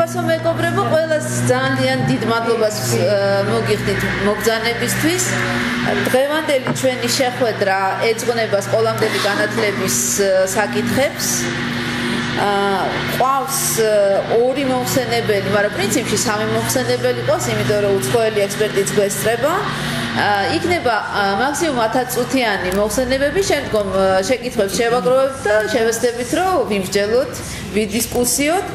საუბარსო მეგობრებო, ყველას ძალიან დიდ მადლობას მოგიხდით მოგზანებისთვის. დღევანდელი ჩვენი შეხვედრა ეძღვნება სკოლამდელი განათლების საკითხებს. ყავს ორი მოხსენებელი, მაგრამ პრინციპში სამი მოხსენებელი ყავს, იმიტომ რომ უცხოელი ექსპერტიც გვესწრება. იქნება მაქსიმუმ 10 წუთიანი მოხსენებები, შემდგომ შეკითხვებს შევაგროვებთ და შევეცდებით, რომ ვიმსჯელოთ, ვიდისკუსიოთ.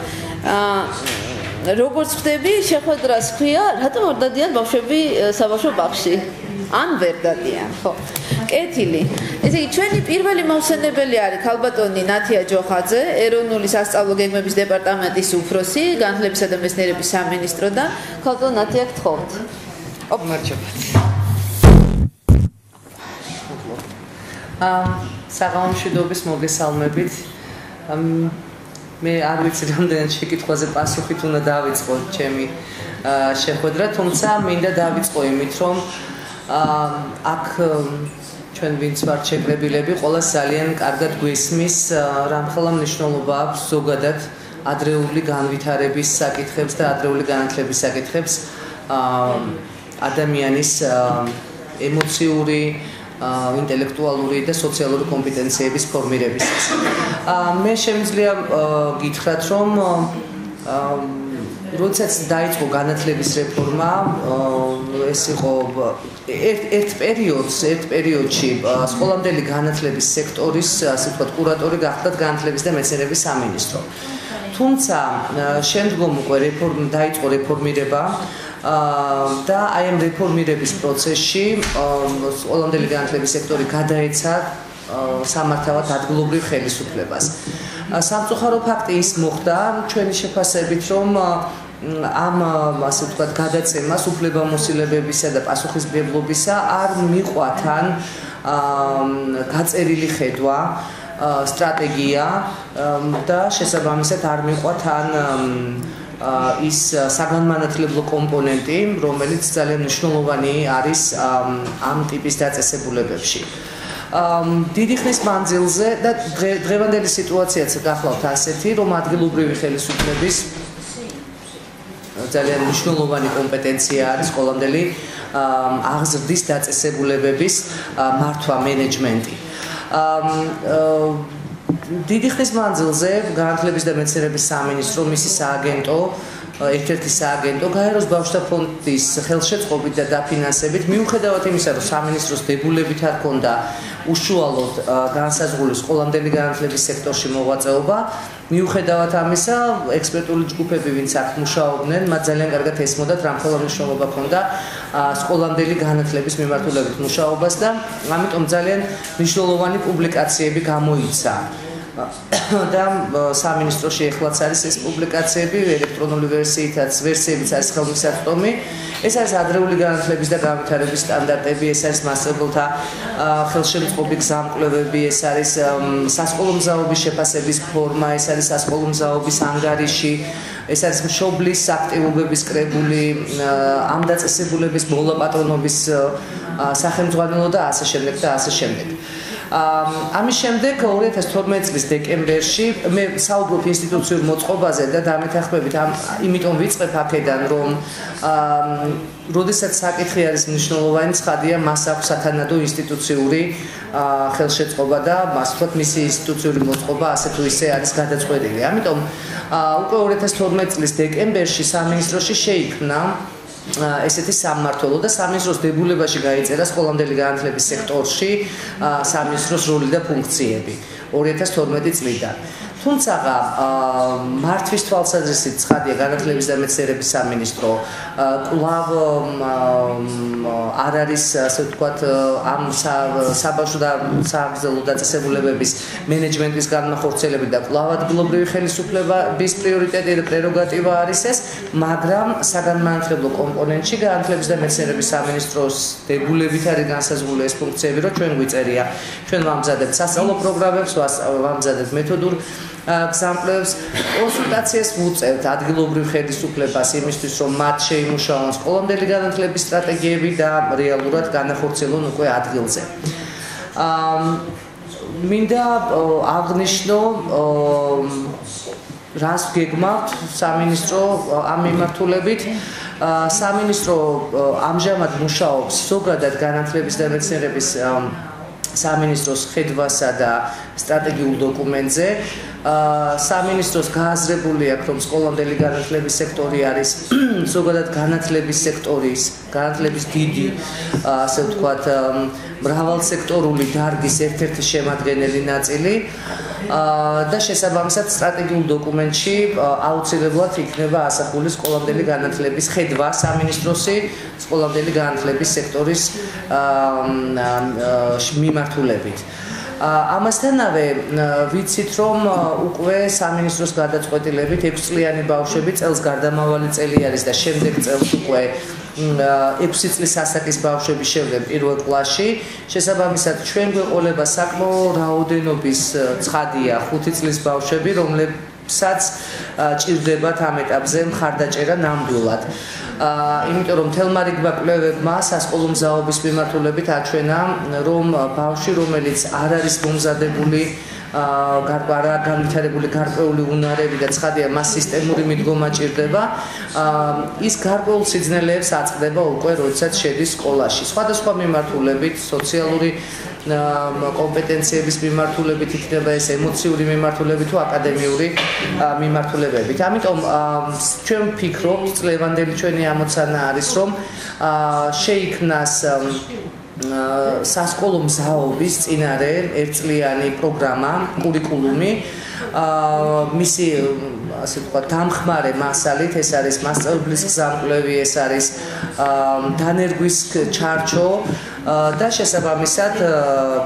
როგორც ხდები, შეხვედრას ქვია, რატომ არ დადიან ბავშვები საბავშვო ბაღში? ან ვერ დადიან, ხო. კეთილი. ესე იგი, ჩვენი პირველი მოხსენებელი არის ქალბატონი ნათია ჯოხაძე, ეროვნული სასწავლო გეგმების დეპარტამენტის უფროსი, განათლებისა და მეცნიერების სამინისტროდან. ქალბატონ ნათია, გთხოვთ. მადლობა. საღამომშვიდობის მოგესალმებით. მე არ ვიცი რამდენად შეკითხვაზე პასუხით უნდა დავიწყო ჩემი შეხვედრა, თუმცა მინდა დავიწყო იმით, რომ აქ ჩვენ ვინც ვართ შეკრებილები, ყველას ძალიან კარგად გვესმის, რამხელა მნიშვნელობა აქვს ზოგადად ადრეული განვითარების საკითხებს და ადრეული განათლების საკითხებს ადამიანის ემოციური, ინტელექტუალური და სოციალური კომპეტენციების ფორმირებისას. მე შემიძლია გითხრათ, რომ როდესაც დაიწყო განათლების რეფორმა, ეს იყო ერთ პერიოდში სკოლამდელი განათლების სექტორის, ასე ვთქვათ, კურატორი გახდათ განათლების და მეცნიერების სამინისტრო. თუმცა შემდგომ უკვე დაიწყო რეფორმირება და აი ამ რეფორმირების პროცესში სკოლამდელი განათლების სექტორი გადაეცა სამართავად ადგილობრივ ხელისუფლებას. სამწუხარო ფაქტი ის მოხდა ჩვენი შეფასებით, რომ ამ ასე ვთქვათ გადაცემას უფლებამოსილებებისა და პასუხისმგებლობისა არ მიყვა თან გაწერილი ხედვა, სტრატეგია და შესაბამისად არ მიყვა თან ის საგანმანათლებლო კომპონენტი, რომელიც ძალიან მნიშვნელოვანი არის ამ ტიპის დაწესებულებებში. დიდი ხნის მანძილზე და დღევანდელი სიტუაციაც გახლავთ ასეთი, რომ ადგილობრივი ხელისუფლების ძალიან მნიშვნელოვანი კომპეტენცია არის სკოლამდელი აღზრდის დაწესებულებების მართვა, მენეჯმენტი. დიდი ხნის მანძილზე განათლების და მეცნიერების სამინისტრო, მისი სააგენტო, ერთ-ერთი სააგენტო გაეროს ბავშვთა ფონდის ხელშეწყობით და დაფინანსებით, მიუხედავად იმისა, რომ სამინისტროს დებულებით არ ჰქონდა უშუალოდ განსაზღვრული სკოლამდელი განათლების სექტორში მოღვაწეობა, მიუხედავად ამისა, ექსპერტული ჯგუფები, ვინც აქ მუშაობდნენ, მათ ძალიან კარგად ესმოდათ, რამხელა მნიშვნელობა ჰქონდა სკოლამდელი განათლების მიმართულებით მუშაობას და ამიტომ ძალიან მნიშვნელოვანი პუბლიკაციები გამოიცა. და სამინისტროში ეხლაც არის ეს პუბლიკაციები, ელექტრონული ვერსიითაც არის ხელმისაწვდომი. ეს არის ადრეული განათლების და განვითარების სტანდარტები, ეს არის მასწავლებელთა ხელშემწყობი გზამკვლევები, ეს არის სასკოლო მზაობის შეფასების ფორმა, ეს არის სასკოლო მზაობის ანგარიში, ეს არის მშობლის აქტივობების კრებული, ამ დაწესებულების მოლაპატრონობის სახელმძღვანელო და ასე შემდეგ და ასე შემდეგ. ამის შემდეგ 2012 წლის დეკემბერში მე საუბრობ ინსტიტუციურ მოწყობაზე და დამეთანხმებით იმიტომ ვიწყებ აქედან, რომ როდესაც საკითხი არის მნიშვნელოვანი, ცხადია, მას აქვს სათანადო ინსტიტუციური ხელშეწყობა და მას ვთქვათ, მისი ინსტიტუციური მოწყობა ასე თუ ისე არის გადაწყვეტილი. ამიტომ უკვე 2012 წლის დეკემბერში სამინისტროში შეიქმნა ესეთი სამმართველო და სამინისტროს დებულებაში გაიწერა სკოლამდელი განათლების სექტორში სამინისტროს როლი და ფუნქციები 2012 წლიდან. თუმცა მართვის თვალსაზრისით ცხადია, განათლების და მეცნიერების სამინისტრო კვლავ არ არის, ასე ვთქვათ, ამ საბავშვო და სააგზელო დაწესებულებების მენეჯმენტის განმახორციელებით და კვლავ ადგილობრივი ხელისუფლების პრიორიტეტი და პრეროგატივა არის ეს, მაგრამ საგანმანათლებლო კომპონენტში განათლების და მეცნიერების სამინისტროს დებულებით არის განსაზღვრული ეს ფუნქციები, რომ ჩვენ გვიწერია, ჩვენ ვამზადებთ სასწავლო პროგრამებს, ვამზადებთ მეთოდურ გზამკვლევებს, კონსულტაციას ვუწევთ ადგილობრივ ხელისუფლებას იმისთვის, რომ მათ შეიმუშაონ სკოლამდელი განათლების სტრატეგიები და რეალურად განახორციელონ უკვე ადგილზე. მინდა აღნიშნო რას გეგმავთ სამინისტრო ამ მიმართულებით? სამინისტრო ამჟამად მუშაობს ზოგადად განათლების და მეცნიერების სამინისტროს ხედვასა და სტრატეგიულ დოკუმენტზე. სამინისტროს გააზრებული აქვს, რომ სკოლამდელი განათლების სექტორი არის ზოგადად განათლების სექტორის, განათლების დიდი, ასე ვთქვათ, მრავალსექტორული დარგის ერთ-ერთი შემადგენელი ნაწილი. და შესაბამისად სტრატეგიულ დოკუმენტში აუცილებლად იქნება ასახული სკოლამდელი განათლების ხედვა სამინისტროსი სკოლამდელი განათლების სექტორის მიმართულებით. ამასთანავე ვიცით, რომ უკვე სამინისტროს გადაწყვეტილებით 6 წლიანი ბავშვები წელს გარდამავალი წელი არის და შემდეგ წელს უკვე 6 წლის ასაკის ბავშვები შევდნენ პირველ კლასში. შესაბამისად ჩვენ გვეყოლება საკმაო რაოდენობის ცხადია 5 წლის ბავშვები, რომლებსაც ჭირდებათ ამ ეტაპზე მხარდაჭერა ნამდვილად. იმიტომ რომ თელმა რიგმა კვლევებმა სასკოლო მზაობის მიმართულებით აჩვენა, რომ ბავშვი, რომელიც არ არის მომზადებული განვითარებული გარკვეული უნარები და ცხადია მას სისტემური მიდგომა ჭირდება, ის გარკვეულ სიძნელეებს აწყდება უკვე, როდესაც შედის სკოლაში. სხვადასხვა მიმართულებით, სოციალური კომპეტენციების მიმართულებით იქნება ეს ემოციური მიმართულებით თუ აკადემიური მიმართულებებით. ამიტომ ჩვენ ვფიქრობთ, წლევანდელი ჩვენი ამოცანა არის, რომ შეიქმნას სასკოლო მზაობის წინარე ერთწლიანი პროგრამა, კურიკულუმი, მისი ასე ვთქვათ დამხმარე მასალით, ეს არის მასწავლებლის გზამკვლევი, ეს არის დანერგვის ჩარჩო და შესაბამისად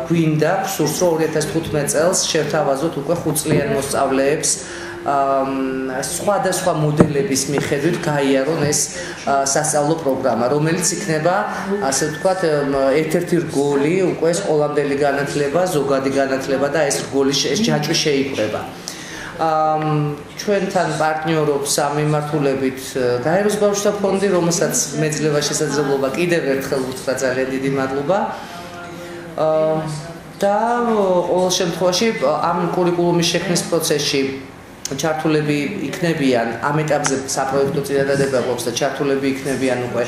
გვინდა სურს რომ 2015 წელს შევთავაზოთ უკვე 5 წლიან მოსწავლეებს სხვადასხვა მოდელების მიხედვით გაიარონ ეს სასწავლო პროგრამა, რომელიც იქნება ასე ვთქვათ ერთ-ერთი რგოლი უკვე სკოლამდელი განათლება, ზოგადი განათლება და ეს რგოლი ეს ჯაჭვი შეიკრება. ჩვენთან პარტნიორობს ამ მიმართულებით გაეროს ბავშვთა ფონდი, რომელსაც მეძლევა შესაძლებლობა კიდევ ერთხელ უთხრა ძალიან დიდი მადლობა. და ყოველ შემთხვევაში ამ კურიკულუმის შექმნის პროცესში ჩართულები იქნებიან ამ ეტაპზე საპროექტო წინადადება გვაქვს და ჩართულები იქნებიან უკვე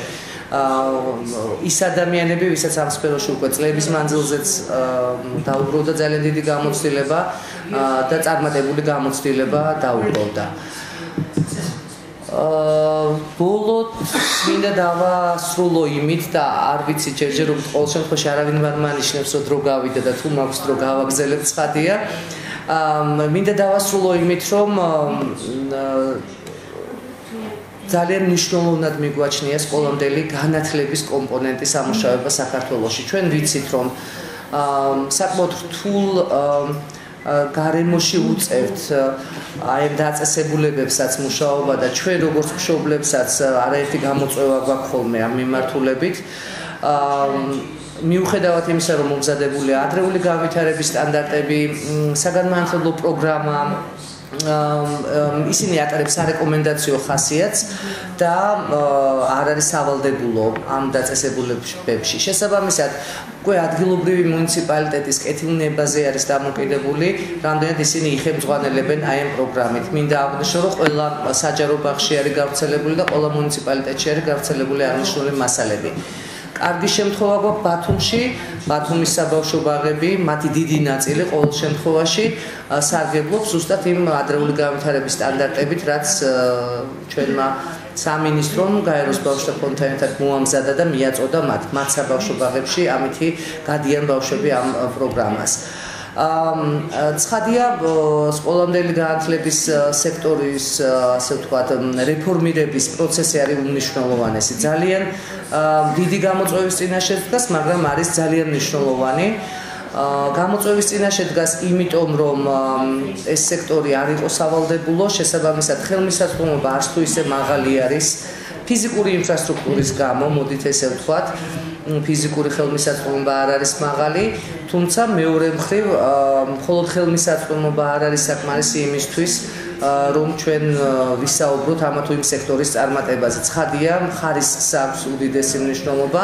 ის ადამიანები, ვისაც ამ სფეროში უკვე წლების მანძილზეც დაუბრუნდა ძალიან დიდი გამოცდილება და წარმატებული გამოცდილება დაუბრუნდა. ბოლოდ მინდა დავასრულო იმით და არ ვიცი ჯერჯერობით ყოველ შემთხვევაში არავინ არ მანიშნებს რომ დრო გავიდა და თუ მაქვს დრო გავაგზელებ ცხადია. მინდა დავასრულო იმით რომ ძალიან მნიშვნელოვნად მიგვაჩნია სკოლამდელი განათლების კომპონენტის სამუშაოება საქართველოში. ჩვენ ვიცით რომ საკმაოდ რთულ გარემოში უწევთ აი ამ დაწესებულებებსაც მუშაობა და ჩვენ როგორც მშობლებსაც არაერთი გამოწვევა გვაქვს ხოლმე ამ მიმართულებით. მიუხედავად იმისა, რომ მომზადებულია ადრეული განვითარების სტანდარტები, საგანმანათლებლო პროგრამა, ისინი ატარებს სარეკომენდაციო ხასიათს და არ არის სავალდებულო ამ დაწესებულებებში. შესაბამისად, უკვე ადგილობრივი მუნიციპალიტეტის კეთილნებაზე არის დამოკიდებული, რამდენად ისინი იხელმძღვანელებენ აი ამ პროგრამით. მინდა აღვნიშნო, რომ ყველა საჯარო ბაღში არის გავრცელებული და ყველა მუნიციპალიტეტში არის გავრცელებული აღნიშნული მასალები. კარგი შემთხვევა გვაქვს ბათუმში, ბათუმის საბავშვო ბაღები, მათი დიდი ნაწილი ყოველ შემთხვევაში სარგებლობს ზუსტად იმ ადრეული განვითარების სტანდარტებით, რაც ჩვენმა სამინისტრომ გაეროს ბავშვთა ფონდთან ერთად მოამზადა და მიაწოდა მათ საბავშვო ბაღებში, ამითი გადიან ბავშვები ამ პროგრამას. ცხადია სკოლამდელი განათლების სექტორის ასე ვთქვათ რეფორმირების პროცესი არის უმნიშვნელოვანესი. ძალიან დიდი გამოწვევის წინაშე დგას, მაგრამ არის ძალიან მნიშვნელოვანი. გამოწვევის წინაშე დგას იმიტომ, რომ ეს სექტორი არ იყო სავალდებულო, შესაბამისად ხელმისაწვდომობა არც თუ ისე მაღალი არის ფიზიკური ინფრასტრუქტურის გამო, მოდით ესე ვთქვათ, ფიზიკური ხელმისაწვდომობა არ არის მაღალი, თუმცა მეორე მხრივ მხოლოდ ხელმისაწვდომობა არ არის საკმარისი იმისთვის, რომ ჩვენ ვისაუბროთ ამა თუ იმ სექტორის წარმატებაზე. ცხადია, ხარისხს აქვს უდიდესი მნიშვნელობა.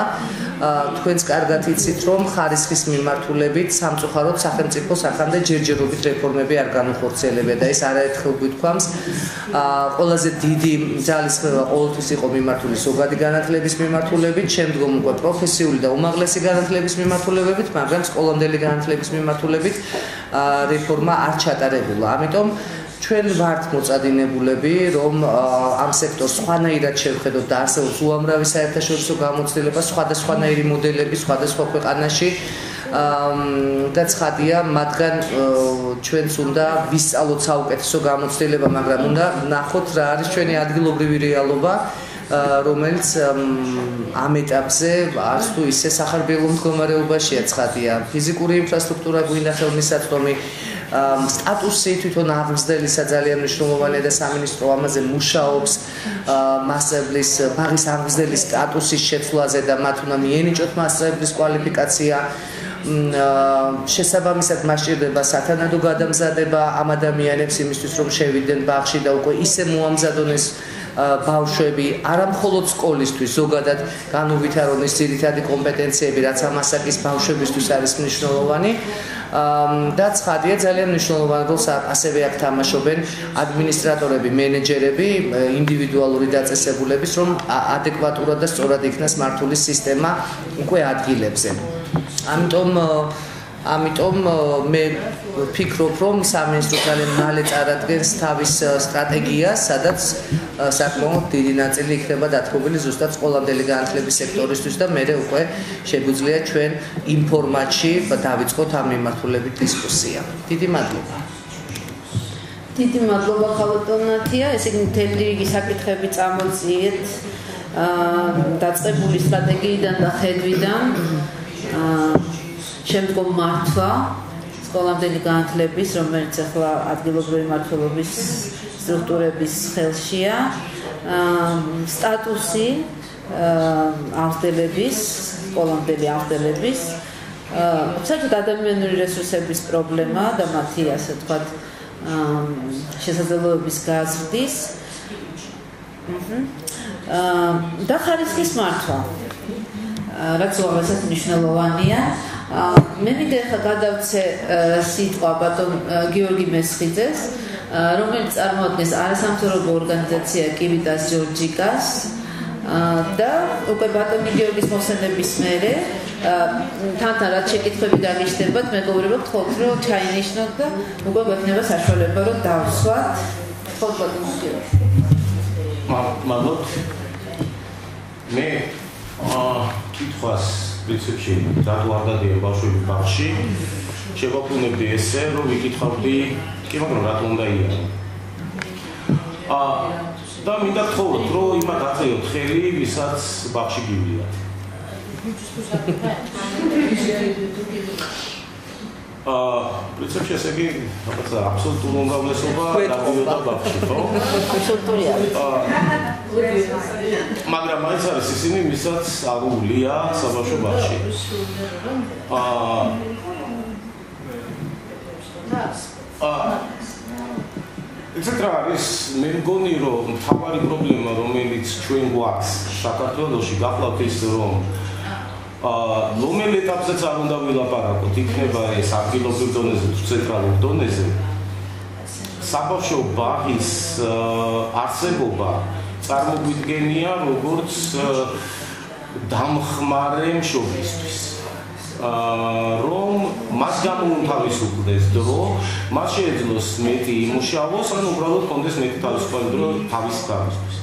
თქვენც კარგად იცით, რომ ხარისხის მიმართულებით სამწუხაროდ სახელმწიფო სახამდე ჯერჯერობით რეფორმები არ განუხორციელებია და ეს არაერთხელ გვითქვამს. ყველაზე დიდი ძალისხმევა ყოველთვის იყო მიმართული ზოგადი განათლების მიმართულებით, შემდგომ უკვე პროფესიული და უმაღლესი განათლების მიმართულებებით, მაგრამ სკოლამდელი განათლების მიმართულებით რეფორმა არ ჩატარებულა. ამიტომ ჩვენ ვართ მოწადინებულები, რომ ამ სექტორს სხვანაირად შევხედოთ და არსებობს უამრავი საერთაშორისო გამოცდილება, სხვადასხვანაირი მოდელები სხვადასხვა ქვეყანაში და ცხადია, მათგან ჩვენც უნდა ვისწავლოთ საუკეთესო გამოცდილება, მაგრამ უნდა ვნახოთ რა არის ჩვენი ადგილობრივი რეალობა, რომელიც ამ ეტაპზე არც თუ ისე სახარბიელო მდგომარეობაშია. ცხადია, ფიზიკური ინფრასტრუქტურა გვინდა, ხელმისაწვდომი სტატუსი თვითონ აღმზრდელისა ძალიან მნიშვნელოვანია და სამინისტრო ამაზე მუშაობს მასწავლებლის ბაღის აღმზრდელის სტატუსის შეცვლაზე და მათ უნდა მიენიჭოთ მასწავლებლის კვალიფიკაცია. შესაბამისად მას სჭირდება სათანადო გადამზადება ამ ადამიანებს იმისთვის რომ შევიდნენ ბაღში და უკვე ისე მოამზადონ ეს ბავშვები არა მხოლოდ სკოლისთვის, ზოგადად განუვითარონ ის ძირითადი კომპეტენციები, რაც ამ ასაკის ბავშვებისთვის არის მნიშვნელოვანი. და ცხადია, ძალიან მნიშვნელოვან როლს ასევე აქ თამაშობენ ადმინისტრატორები, მენეჯერები, ინდივიდუალური დაწესებულების, რომ ადეკვატურად და სწორად იქნას მართული სისტემა უკვე ადგილებზე. ამიტომ მე ვფიქრობ, რომ სამინისტრო ძალიან მალე წარადგენს თავის სტრატეგიას, სადაც საკმაოდ დიდი ნაწილი იქნება დათმობილი ზუსტად სკოლამდელი განათლების სექტორისთვის და მე უკვე შეგვიძლია ჩვენ იმ ფორმატში დავიწყოთ ამ მიმართულებით დისკუსია. დიდი მადლობა. დიდი მადლობა ხალხო ნათია, ესე იგი მთელი რიგი საკითხები წამოწიეთ დაწყებული სტრატეგიიდან და ხედვიდან. შემდგომ მართვა სკოლამდელი განათლების, რომელიც ახლა ადგილობრივი მმართველობის სტრუქტურების ხელშია, სტატუსი აღზრდელების, სკოლამდელი აღზრდელების, საერთოდ ადამიანური რესურსების პრობლემა და მათი, ასე ვთქვათ, შესაძლებლობების გაზრდის და ხარისხის მართვა, რაც უაღრესად მნიშვნელოვანია. მე მინდა ახლა გადავცე სიტყვა ბატონ გიორგი მესხიძეს, რომელიც წარმოადგენს არასამთავრობო ორგანიზაცია კივიტას ჯორჯიკას და უკვე ბატონი გიორგის მოსვენების მერე თანთან რაც შეკითხვები გაგიჩნდებათ, მეგობრებო, გთხოვთ რომ ჩაინიშნოთ და უკვე გვექნება საშუალება რომ დავსვათ. გთხოვთ ბატონ გიორგი. მადლობთ. მე კითხვას პრინციპში დაგوارდადია ბავშვები ბაღში. შევაბრუნებდი ესე, რომ ვიკითხავდი, კი მაგრამ რატომ უნდა იარო. და მინდა გთხოვოთ, რომ იმათ აწეოთ ხელი, ვისაც ბაღში გივლიათ. პრინციპში ესე იგი, რაღაცა აბსოლუტური უმრავლესობა დავიოდა ბაღში, ხო? აბსოლუტურია. მაგრამ მაინც არის ისინი, ვისაც აღულია საბავშვო ბაღში. ესეთ რა არის, მე მგონი, რომ მთავარი პრობლემა, რომელიც ჩვენ გვაქვს საქართველოში, გახლავთ ის, რომ რომელ ეტაპზეც არ უნდა ვილაპარაკოთ, იქნება ეს ადგილობრივ დონეზე თუ ცენტრალურ დონეზე, საბავშვო ბაღის არსებობა წარმოგვიდგენია როგორც დამხმარე მშობლისთვის. რომ მას გამოუთავისუფლდეს დრო, მას შეეძლოს მეტი იმუშავოს, ან უბრალოდ კონდეს მეტი თავისუფალი დრო თავის გამოსთვის.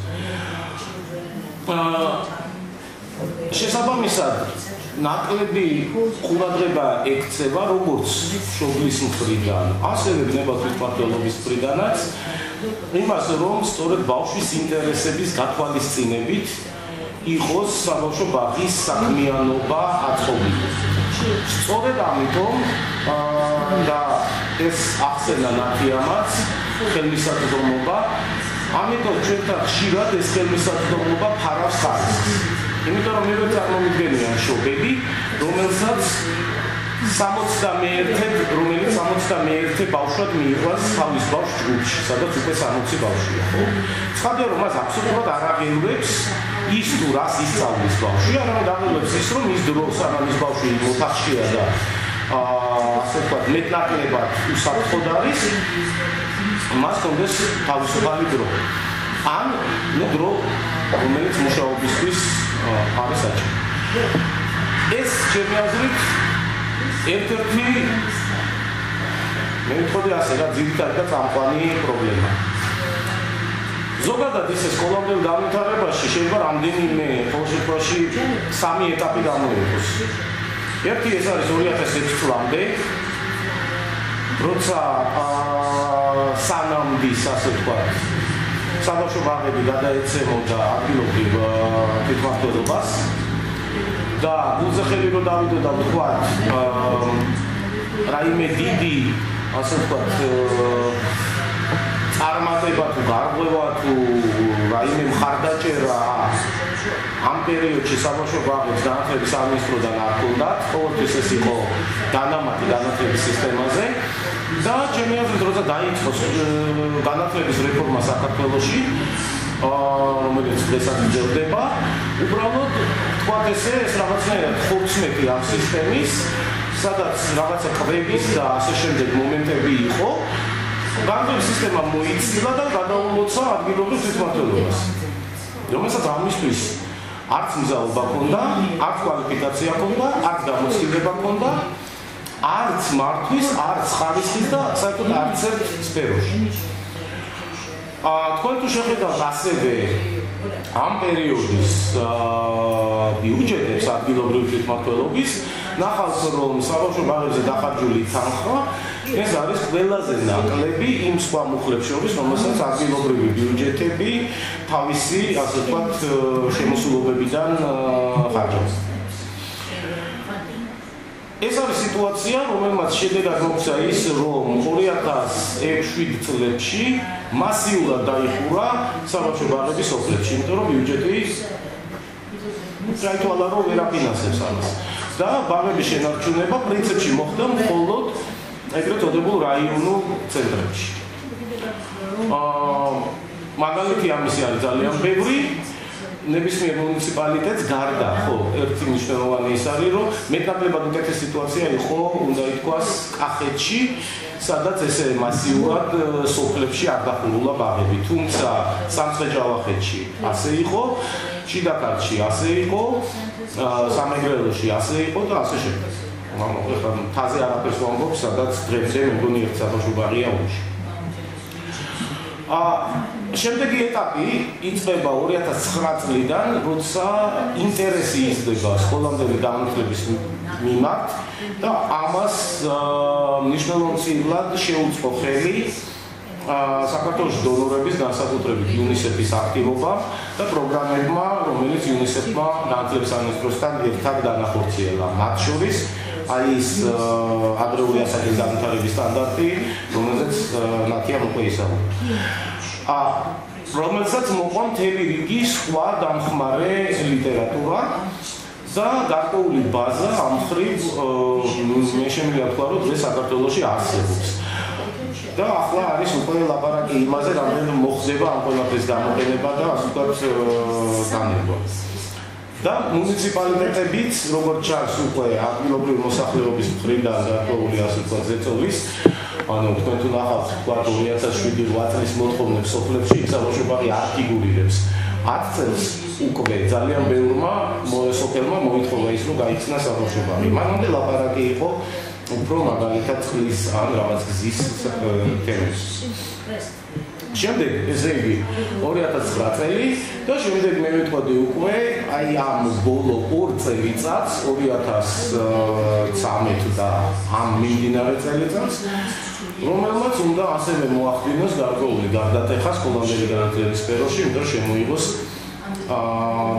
შესაბამისად, ნაკლები ყურადღება ექცევა როგორც მშობლის მხრიდან, ასევე ნებათვით მმართველობის მხრიდანაც, იმას, რომ სწორედ ბავშვის ინტერესების გათვალისწინებით იყოს საბავშვო ბაღის საქმიანობა აწყობილი. სწორედ ამიტომ და ეს ახსენა ნათიამაც ხელმისაწვდომობა, ამიტომ ჩვენთან ხშირად ეს ხელმისაწვდომობა ფარავს ხარისხს. იმიტომ რომ მე წარმოვიდგენია მშობელი, რომელსაც 61 რომელიც 61 ბავშვად მიიღოს თავის ბავშვ ჯგუფში, სადაც უკვე 60 ბავშვია, ხო? ცხადია რომ მას აბსოლუტურად არ აღიურებს ის თუ რას ისწავლის ბავშვი, არამედ აღიურებს ის რომ ის დრო სანამ ის ბავშვი მოთახშია და ასე ვთქვათ მეტნაკლებად უსაფრთხოდ არის, მას კონდეს თავისუფალი დრო. ან დრო რომელიც მუშაობისთვის არის საჭირო. ეს ჩემი აზრით ერთ-ერთი მე ვთქვი ასე რა ძირითადი და წამყვანი პრობლემა. ზოგადად ისე სკოლამდელ განვითარებაში შეიძლება რამდენიმე პროცესში 3 ეტაპი გამოიყოს. ერთი ეს არის 2006 წლამდე, როცა სანამდის ასე ვთქვათ საბავშვო ბაღები გადაეცემოდა ადგილობრივ თვითმმართველობას და გულზე ხელი რო დავიდოდა ვთქვათ რაიმე დიდი ასე ვთქვათ წარმატება თუ გარღვევა თუ რაიმე მხარდაჭერა ამ პერიოდში საბავშვო ბაღებს განათლების სამინისტროდან არ ჰქონდათ, ყოველთვის ეს იყო დანამატი განათლების სისტემაზე და ჩემი აზრით როცა დაიწყო განათლების რეფორმა საქართველოში, რომელიც დღესაც მძევდება, უბრალოდ თქვათ ესე ეს რაღაცნაირად ხორცმეტი ამ სისტემის, სადაც რაღაცა კვების და ასე შემდეგ მომენტები იყო, განათლების სისტემა მოიცილა და გადაულოცა ადგილობრივ თვითმმართველობას. რომელსაც ამისთვის არც მზაობა ჰქონდა, არც კვალიფიკაცია ჰქონდა, არც გამოცდილება ჰქონდა, არც მართვის, არც ხარისხის და საერთოდ არც ერთ სფეროში. თქვენ თუ შეხედავთ ასევე ამ პერიოდის ბიუჯეტებს ადგილობრივი თვითმმართველობის, ნახავთ რომ საბავშვო ბაღებზე დახარჯული თანხა ეს არის ყველაზე ნაკლები იმ სხვა მუხლებს შორის, რომელსაც ადგილობრივი ბიუჯეტები თავისი, ასე ვთქვათ, შემოსულობებიდან ხარჯავს. ეს არის სიტუაცია, რომელმაც შედეგად მოგვცა ის, რომ 2006-7 წლებში მასიურად დაიხურა საბავშვო ბაღების სოფლებში, იმიტომ რომ ბიუჯეტი გაითვალა, რომ ვერ აფინანსებს ამას. და ბაღების შენარჩუნება პრინციპში მოხდა მხოლოდ ეგრეთ წოდებულ რაიონულ ცენტრებში. მაგალითი ამისი არის ძალიან ბევრი. ნებისმიერ მუნიციპალიტეტს გარდა, ხო, ერთი მნიშვნელოვანი ის არის, რომ მეტნაკლებად უკეთესი სიტუაცია იყო, უნდა ითქვას, კახეთში, სადაც ესე მასიურად სოფლებში არ დახურულა ბაღები. თუმცა სამცხე-ჯავახეთში ასე იყო, შიდა ქართლში ასე იყო, სამეგრელოში ასე იყო და ასე შემდეგ. ეხლა თაზე არაფერს ვამბობ, სადაც დღემდე მე მგონი ერთ საბავშვო ბაღია ომში. შემდეგი ეტაპი იწყება 2009 წლიდან, როცა ინტერესი იზრდება სკოლამდელი განათლების მიმართ და ამას მნიშვნელოვნად შეუწყო ხელი საქართველოს დონორების, განსაკუთრებით UNICEF-ის აქტივობა და პროგრამებმა, რომელიც UNICEF-მა განათლების სამინისტროსთან ერთად განახორციელა. მათ შორის აი ის ადრეული ასაკის განვითარების სტანდარტი, რომელზეც ნათიამ უკვე ისაუბრა. რომელსაც მოყვა მთელი რიგი სხვა დამხმარე ლიტერატურა და გარკვეული ბაზა ამ მხრივ მე შემიძლია ვთქვა, რომ დღეს საქართველოში არსებობს. და ახლა არის უკვე ლაპარაკი იმაზე, რამდენად მოხდება ამ ყველაფრის გამოყენება და ასე ვთქვათ დანება. და მუნიციპალიტეტებიც, როგორც ჩანს, უკვე ადგილობრივი მოსახლეობის მხრიდან გარკვეული ასე ვთქვათ ზეწოლის, ანუ თქვენ თუ ნახავთ, ვთქვათ 2007-8 წლის მოთხოვნებს სოფლებში, საბავშვო ბაღი არ ფიგურირებს. 10 წელს უკვე ძალიან ბევრმა სოფელმა მოითხოვა ის, რომ გაიხსნა საბავშვო ბაღი. მანამდე ლაპარაკი იყო უფრო მაგალითად წყლის ან რაღაც გზის თემებზე. შემდეგ ესე იგი 2009 წელი და შემდეგ მე ვიტყოდი უკვე აი ამ ბოლო 2 წელიწადს 2013 და ამ მიმდინარე წელიწადს რომელმაც უნდა ასევე მოახდინოს გარკვეული გარდატეხა სკოლამდელი განათლების სფეროში, უნდა შემოიღოს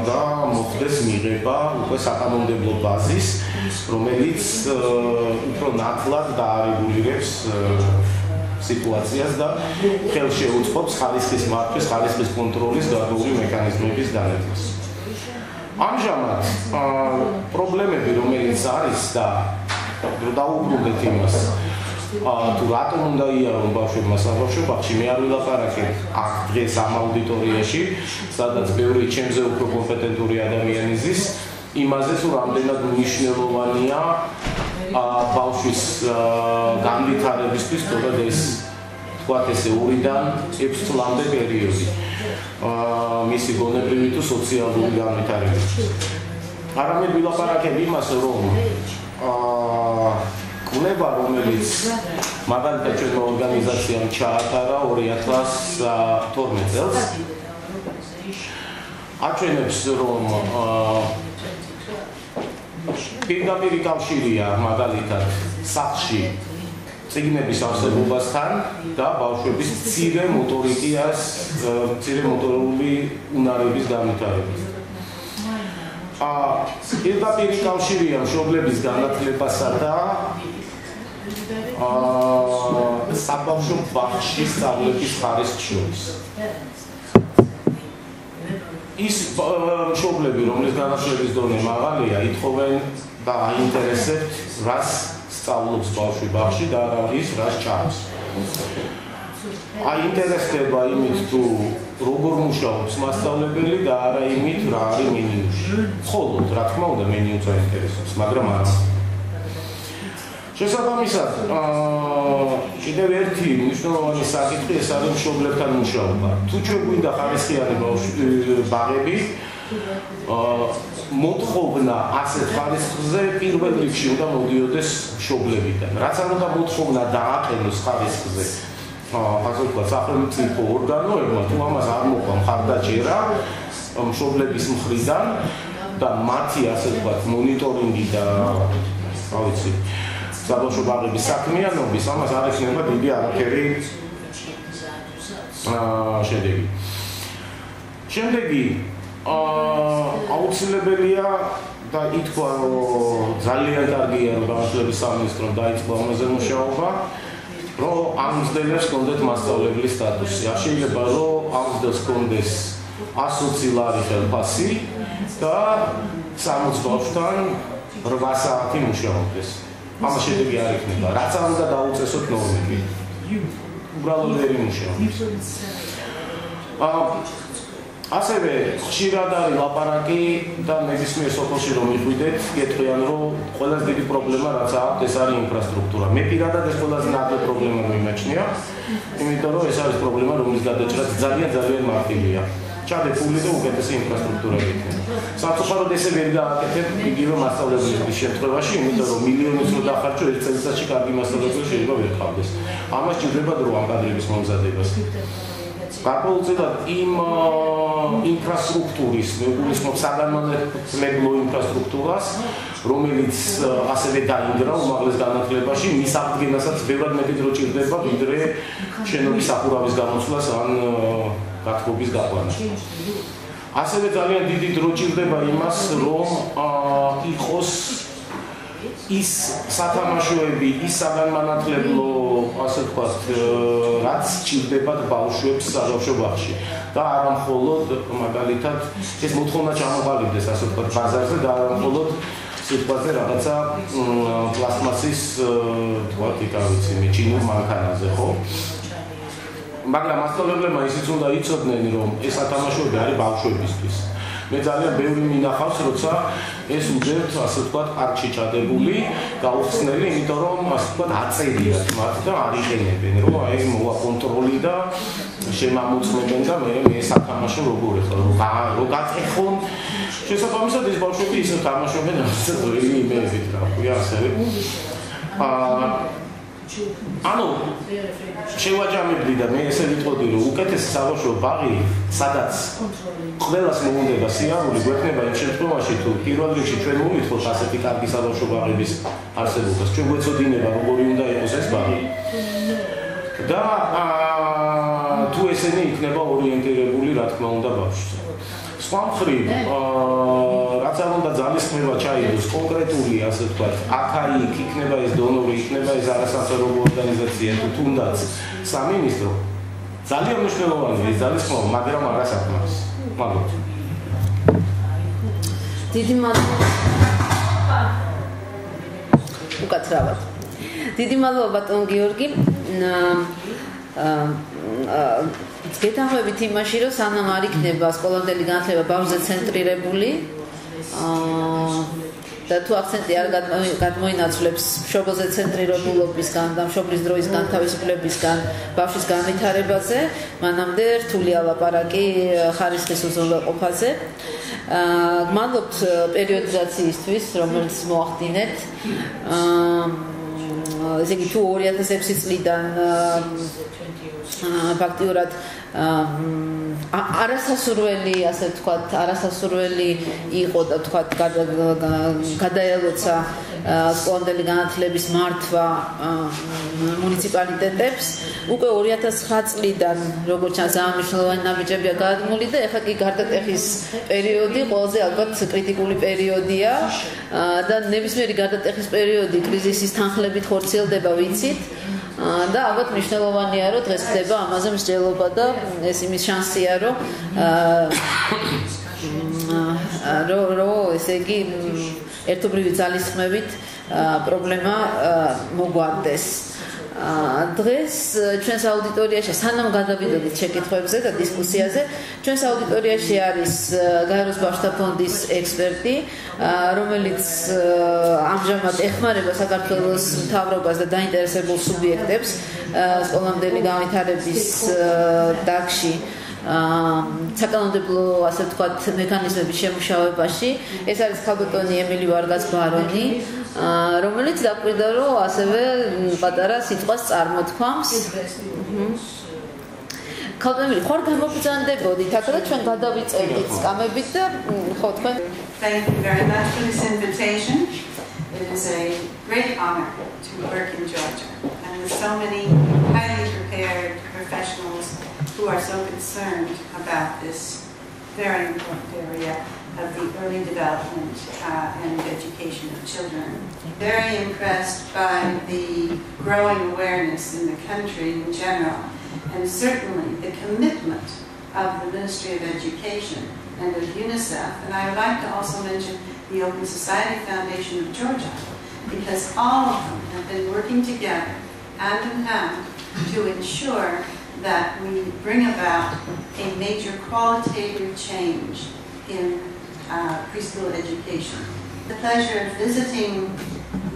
და მოხდეს მიღება უკვე საკანონმდებლო ბაზის, რომელიც უფრო ნათლად დაარეგულირებს სიტუაციას და ხელს შეუწყობს ხარისხის მართვის, ხარისხის კონტროლის გარკვეული მექანიზმების დანერგვის. ამჟამად პრობლემები, რომელიც არის და დაუბრუნდეთ იმას. თუ რატომ უნდა იარონ ბავშვებმა საბავშვო ბაღში, მე არ ვილაპარაკებ აქ დღეს ამ აუდიტორიაში, სადაც ბევრი ჩემზე უფრო კომპეტენტური ადამიანი ზის, იმაზე თუ რამდენად მნიშვნელოვანია ბავშვის განვითარებისთვის, თორედ ეს თქვათ ესე 2-დან 6 წლამდე პერიოდი. მისი გონებრივი თუ სოციალური განვითარებისთვის. არამედ ვილაპარაკებ იმას, რომ კვლევა, რომელიც მაგალითად ჩვენმა ორგანიზაციამ ჩაატარა 2012 წელს, აჩვენებს, რომ პირდაპირი კავშირია მაგალითად სახლში წიგნების არსებობასთან და ბავშვების მცირე მოტორული უნარების განვითარებასთან. პირდაპირი კავშირია მშობლების განათლებასა და საბავშვო ბაღში სწავლების ხარისხს შორის. ის მშობლები, რომლის განათლების დონე მაღალია, ითხოვენ და აინტერესებთ, რას სწავლობს ბავშვი ბაღში და ის რას ჭამს. აინტერესდება იმით, თუ როგორ მუშაობს მასწავლებელი და არა იმით, რა არის მენიუში. მხოლოდ, რა თქმა უნდა, მენიუც აინტერესებს, მაგრამ არა. შესაბამისად, კიდევ ერთი მნიშვნელოვანი საკითხი ეს არის მშობლებთან მუშაობა. თუ ჩვენ გვინდა ხარისხიანი ბაღები, მოთხოვნა ასეთ ხარისხზე პირველ რიგში უნდა მოდიოდეს მშობლებიდან. რაც არ უნდა მოთხოვნა დააყენოს ხარისხზე, ასე ვთქვათ, სახელმწიფო ორგანოებმა, თუ ამას არ მოყვა მხარდაჭერა მშობლების მხრიდან და მათი ასე ვთქვათ მონიტორინგი და რა ვიცი საბავშვო ბაღების საქმიანობის, ამას არ ექნება დიდი არაფერი შედეგი. შემდეგი აუცილებელია და ითქვა, რომ ძალიან კარგია, რომ განათლების სამინისტრომ დაიწყო ამაზე მუშაობა, რომ ამ მცდელებს ჰქონდეთ მასწავლებლის სტატუსი. არ შეიძლება, რომ ამ მცდელს ჰქონდეს 120 ლარი ხელფასი და 60 ბავშვთან 8 საათი მუშაობდეს. ამას შედეგი არ იქნება. რაც არ უნდა დაუწესოთ ნორმები. უბრალოდ ვერ იმუშავებს. ასევე ხშირად არის ლაპარაკი და ნებისმიერ სოფელში რომ მიხვიდეთ, გეტყვიან, რომ ყველაზე დიდი პრობლემა რაც აქვს, ეს არის ინფრასტრუქტურა. მე პირადად ეს ყველაზე ნაკლებ პრობლემა მიმაჩნია, იმიტომ რომ ეს არის პრობლემა, რომლის გადაჭრაც ძალიან მარტივია. ჩადებული და უკეთესი ინფრასტრუქტურა გექნება. სამწუხაროდ ესე ვერ გააკეთებ იგივე მასწავლებლების შემთხვევაში, იმიტომ რომ მილიონიც რო დახარჯო, ერთ წელიწადში კარგი მასწავლებელი შეიძლება ვერ ყავდეს. ამას ჭირდება დრო ამ კადრების მომზადებას. გარკვეულწილად იმ ინფრასტრუქტურის, მე გულისხმობ საგანმანათლებლო ინფრასტრუქტურას, რომელიც ასევე დაინგრა უმაღლეს განათლებაში, მის აღდგენასაც ბევრად მეტი დრო ჭირდება, ვიდრე შენობის სახურავის გამოცვლას ან გათბობის გაყვანა. ასევე ძალიან დიდი დრო ჭირდება იმას, რომ იყოს ის სათამაშოები, ის საგანმანათლებლო, ასე ვთქვათ, რაც ჭირდებათ ბავშვებს საბავშვო ბაღში. და არა მხოლოდ მაგალითად ეს მოთხოვნა ჩამოყალიბდეს, ასე ვთქვათ, ბაზარზე და არა მხოლოდ სიტყვაზე რაღაცა პლასტმასის, თქვათ, იქ არ ვიცი, მეჩინურ მანქანაზე, ხო? მაგრამ მასწავლებლებმა ისიც უნდა იცოდნენ, რომ ეს სათამაშოები არის ბავშვებისთვის. მე ძალიან ბევრი მინახავს, როცა ეს უძებთ, ასე ვთქვათ, პარკში ჩადებული, გაუხსნელი, იმიტომ რომ, ასე ვთქვათ, აწერიათ მათ და არ იყენებენ, რომ აი მოვა კონტროლი და შემამოწმებენ და მე სათამაშო როგორ ეხლა, რომ გაწეხონ. შესაბამისად ეს ბავშვები ისე თამაშობენ, რასაც ძველი იმედით, რა ქვია, ასევე. ანუ შევაჯამებდი და მე ესე ვიტყოდი, რომ უკეთესი საბავშვო ბაღი, სადაც ყველას მოუნდება სიარული, გვექნება იმ შემთხვევაში, თუ პირველ რიგში ჩვენ მოვითხოვთ ასეთი კარგი საბავშვო ბაღების არსებობას. ჩვენ გვეცოდინება, როგორი უნდა იყოს ეს ბაღი. და თუ ესენი იქნება ორიენტირებული, რა თქმა უნდა, ბავშვზე. სხვა მხრივ, რაც არ უნდა ძალისხმევა ჩაიდოს კონკრეტული, ასე ვთქვათ, აქ-იქ იქნება ეს დონორი, იქნება ეს არასამთავრობო ორგანიზაცია, თუნდაც სამინისტრო, ძალიან მნიშვნელოვანია ეს ძალისხმევა, მაგრამ არასაკმარის. მაგალითად. დიდი მადლობა. უკაცრავად. დიდი მადლობა ბატონ გიორგი. გეთანხმებით იმაში, რომ სანამ არ იქნება სკოლამდელი განათლება ბავშვზე ცენტრირებული, და თუ აქცენტი არ გადმოინაცვლებს მშობელზე ცენტრირებულობისგან და მშობლის დროის განთავისუფლებისგან ბავშვის განვითარებაზე, მანამდე რთულია ლაპარაკი ხარისხის უზრუნველყოფაზე. გმადლობთ პერიოდიზაციისთვის, რომელიც მოახდინეთ. ესე იგი თუ 2006 წლიდან ფაქტიურად არასასურველი, ასე ვთქვათ, არასასურველი იყო და ვთქვათ გადაელოცა სკოლამდელი განათლების მართვა მუნიციპალიტეტებს. უკვე 2009 წლიდან, როგორც ჩანს, ამმნიშვნელოვანი ნაბიჯებია გადმული და ეხლა კი გარდატეხის პერიოდი ყველაზე ალბათ კრიტიკული პერიოდია და ნებისმიერი გარდატეხის პერიოდი კრიზისის თანხლებით ხორციელდება, ვიცით. და ალბათ მნიშვნელოვანია, რომ დღეს ხდება ამაზე მსჯელობა და ეს იმის შანსია, რომ ესე იგი ერთობლივი ძალისხმევით პრობლემა მოგვარდეს. დღეს ჩვენს აუდიტორიაში, სანამ გადავიდოდით შეკითხვებზე და დისკუსიაზე, ჩვენს აუდიტორიაში არის გაეროს ბავშვთა ფონდის ექსპერტი, რომელიც ამჟამად ეხმარება საქართველოს მთავრობას და დაინტერესებულ სუბიექტებს სკოლამდელი განვითარების დარგში საკანონმდებლო, ასე ვთქვათ, მექანიზმების შემუშავებაში. ეს არის ქალბატონი ემილი ვარგას-ბარონი, რომელიც დაკვირდა, რომ ასევე პატარა სიტყვას წარმოთქვამს. ქალბატონი, ხარ გამოგზანდებოდით, აქ და ჩვენ გადავიწერდით სკამებით და ხო თქვენ. Thank you very much for this invitation. It is a great honor to work in Georgia and with so many highly prepared professionals who are so concerned about this very important area of the early development and education of children. Very impressed by the growing awareness in the country in general, and certainly the commitment of the Ministry of Education and of UNICEF. And I would like to also mention the Open Society Foundation of Georgia, because all of them have been working together hand in hand to ensure that we bring about a major qualitative change in preschool education. The pleasure of visiting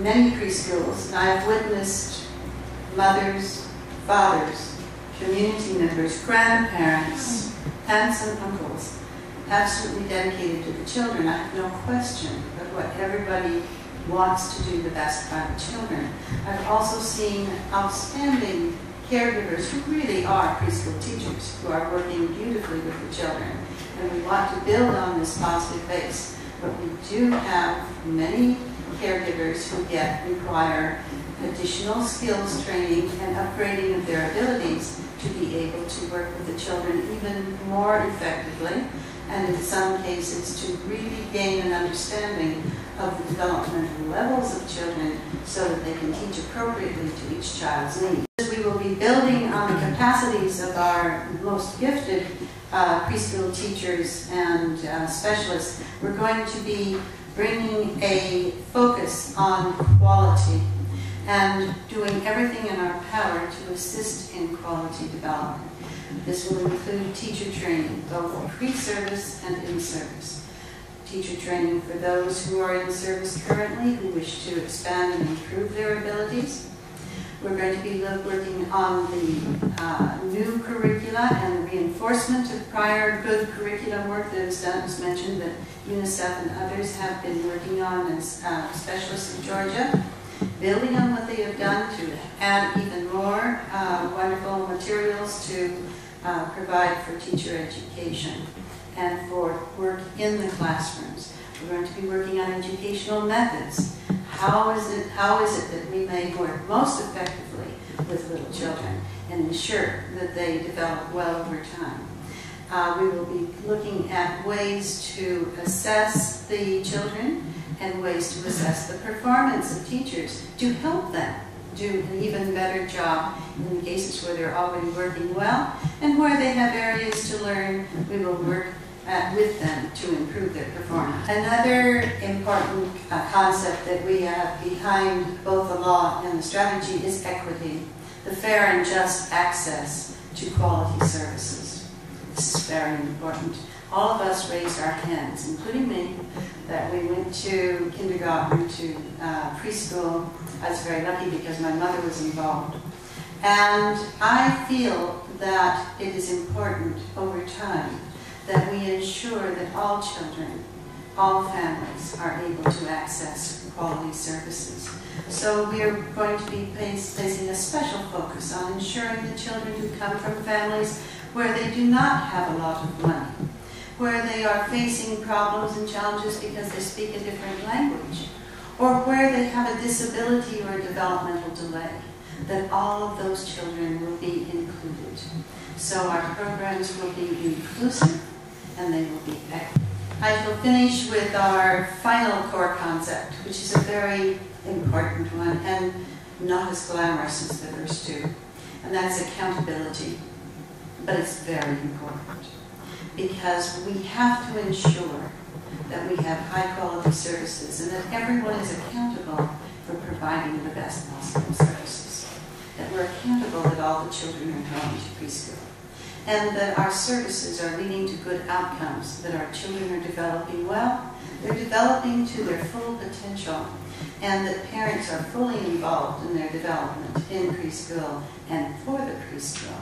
many preschools, and I have witnessed mothers, fathers, community members, grandparents, aunts and uncles, absolutely dedicated to the children. I have no question but what everybody wants to do the best by the children. I've also seen outstanding caregivers who really are preschool teachers who are working beautifully with the children. And we want to build on this positive base. But we do have many caregivers who require additional skills training and upgrading of their abilities to be able to work with the children even more effectively, and in some cases to really gain an understanding of the developmental levels of children so that they can teach appropriately to each child's needs. We will be building on the capacities of our most gifted preschool teachers and specialists. We're going to be bringing a focus on quality and doing everything in our power to assist in quality development. This will include teacher training, both pre-service and in-service. Teacher training for those who are in service currently who wish to expand and improve their abilities. We're going to be working on the new curricula and the reinforcement of prior good curriculum work that is done. It was mentioned that UNICEF and others have been working on as specialists in Georgia, building on what they have done to add even more wonderful materials to provide for teacher education and for work in the classrooms. We're going to be working on educational methods. How is it that we may work most effectively with little children and ensure that they develop well over time? We will be looking at ways to assess the children and ways to assess the performance of teachers to help them do an even better job in the cases where they're already working well, and where they have areas to learn, we will work with them to improve their performance. Another important concept that we have behind both the law and the strategy is equity, the fair and just access to quality services. This is very important. All of us raised our hands, including me, that we went to kindergarten, to preschool. I was very lucky because my mother was involved. And I feel that it is important over time that we ensure that all children, all families are able to access quality services. So we are going to be placing a special focus on ensuring that children who come from families where they do not have a lot of money, where they are facing problems and challenges because they speak a different language, or where they have a disability or a developmental delay, that all of those children will be included. So our programs will be inclusive and they will be equitable. I shall finish with our final core concept, which is a very important one and not as glamorous as the first two, and that's accountability. But it's very important because we have to ensure that we have high quality services and that everyone is accountable for providing the best possible services. That we're accountable that all the children are going to preschool. And that our services are leading to good outcomes, that our children are developing well, they're developing to their full potential, and that parents are fully involved in their development in preschool and for the preschool.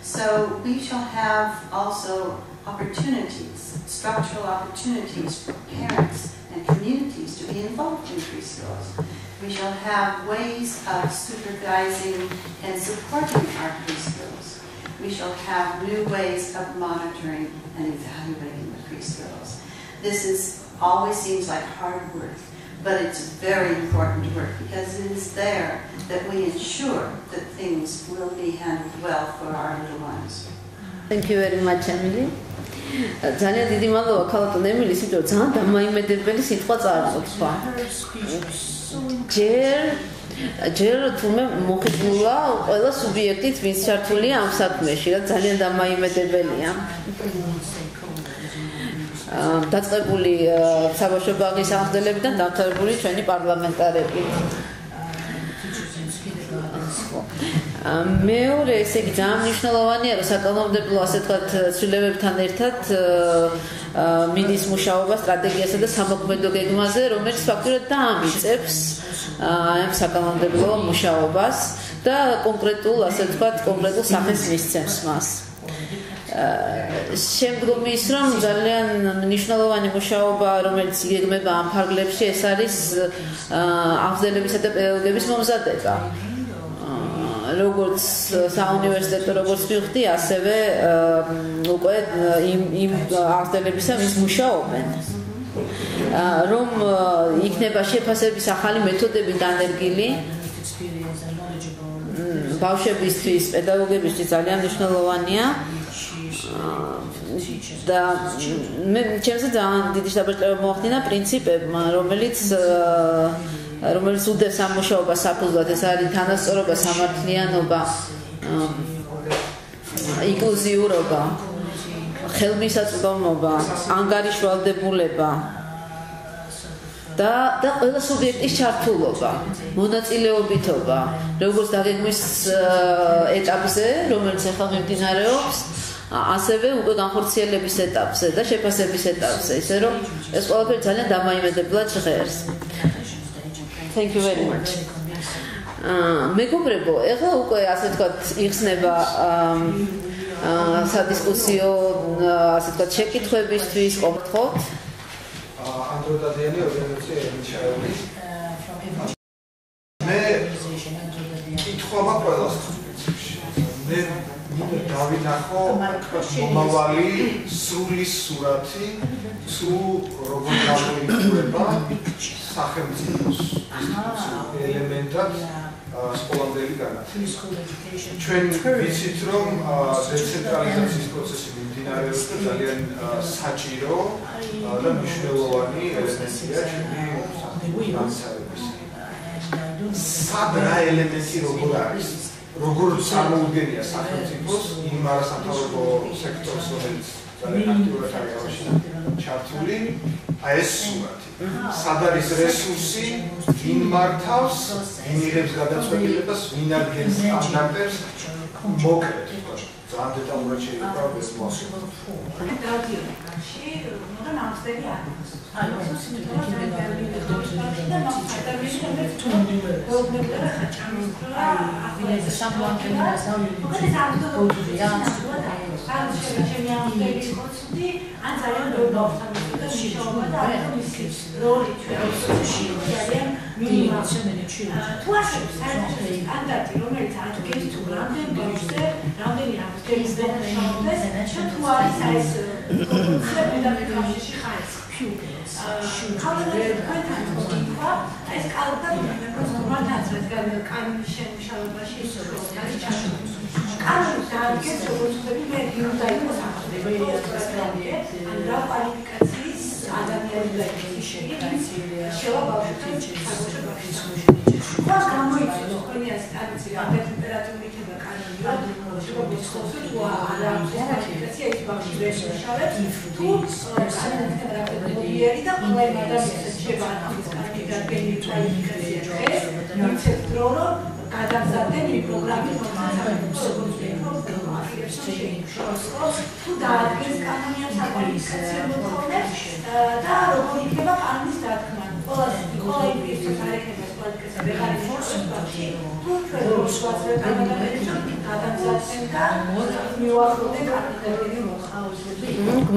So we shall have also opportunities, structural opportunities for parents and communities to be involved in preschools. We shall have ways of supervising and supporting our preschools. We shall have new ways of monitoring and evaluating the preschools. This always seems like hard work, but it's very important work because it is there that we ensure that things will be handled well for our little ones. Thank you very much, Emily. ძალიან დიდი მადლობა ქალბატონ ემილის, იმიტომ რომ ძალიან დამაიმედებელი სიტყვა წარმოთქვა. ჯერ თუმე მოხიბლა ყველა სუბიექტით, ვინც ჩართულია ამ საქმეში, რა ძალიან დამაიმედებელია. დაწყებული საბავშვო ბაღის აღზრდებიდან დამთავრებული ჩვენი პარლამენტარები. მეორე, ესე იგი, ძალიან მნიშვნელოვანია, რომ საკანონმდებლო, ასე ვთქვათ, ცვლილებებთან ერთად მიდის მუშაობა სტრატეგიასა და სამოქმედო გეგმაზე, რომელიც ფაქტურად დაამტკიცებს ამ საკანონმდებლო მუშაობას და კონკრეტულ, ასე ვთქვათ, კონკრეტულ სახეს მისცემს მას. შემდგომ ის, რომ ძალიან მნიშვნელოვანი მუშაობა, რომელიც იგეგმება ამ ფარგლებში, ეს არის აღზრდებისა და პედაგოგების მომზადება. როგორც საუნივერსიტეტო როგორც მივხვდი, ასევე უკვე იმ აღზრდებისა ვის მუშაობენ. რომ იქნება შეფასების ახალი მეთოდები დანერგილი ბავშვებისთვის, პედაგოგებისთვის ძალიან მნიშვნელოვანია. და მე ჩემს ძალიან დიდი შთაბეჭდილება მოახდინა პრინციპებმა, რომელიც უდევს ამ მუშაობას საფუძვლად, ეს არის თანასწორობა, სამართლიანობა, ინკლუზიურობა, ხელმისაწვდომობა, ანგარიშვალდებულება და ყველა სუბიექტის ჩართულობა, მონაწილეობითობა, როგორც დაგეგმვის ეტაპზე, რომელიც ახლა მიმდინარეობს, ასევე უკვე განხორციელების ეტაპზე და შეფასების ეტაპზე, ისე რომ ეს ყველაფერი ძალიან დამაიმედებლად ჟღერს. Thank you very much. მეგობრებო, ეხლა უკვე ასე ვთქვათ, იხსნება სადისკუსიო, ასე ვთქვათ, შეკითხვებისთვის, კონკრეტულად. ანდროდადიანი ორგანიზაცია ემიჩაევი. მე კითხვა მაქვს ყველას. მე დავინახო მომავალი სრული სურათი თუ როგორ გამოიყურება სახელმწიფოს ელემენტად სკოლამდელი განათლება. ჩვენ ვიცით, რომ დეცენტრალიზაციის პროცესი მიმდინარეობს და ძალიან საჭირო და მნიშვნელოვანი ელემენტია ჩვენი განვითარების. სად რა ელემენტი როგორ არის? როგორც წარმოუდგენია სახელმწიფოს იმ არასამთავრობო სექტორს, რომელიც ძალიან აქტიურად არის ჩართული, აი ეს სურათი. სად არის რესურსი, ვინ მართავს, ვინ იღებს გადაწყვეტილებას, ვინ ადგენს სტანდარტებს, მოკლედ ვთქვათ. ძალიან დეტალურად შეიძლება ეს მოსულო.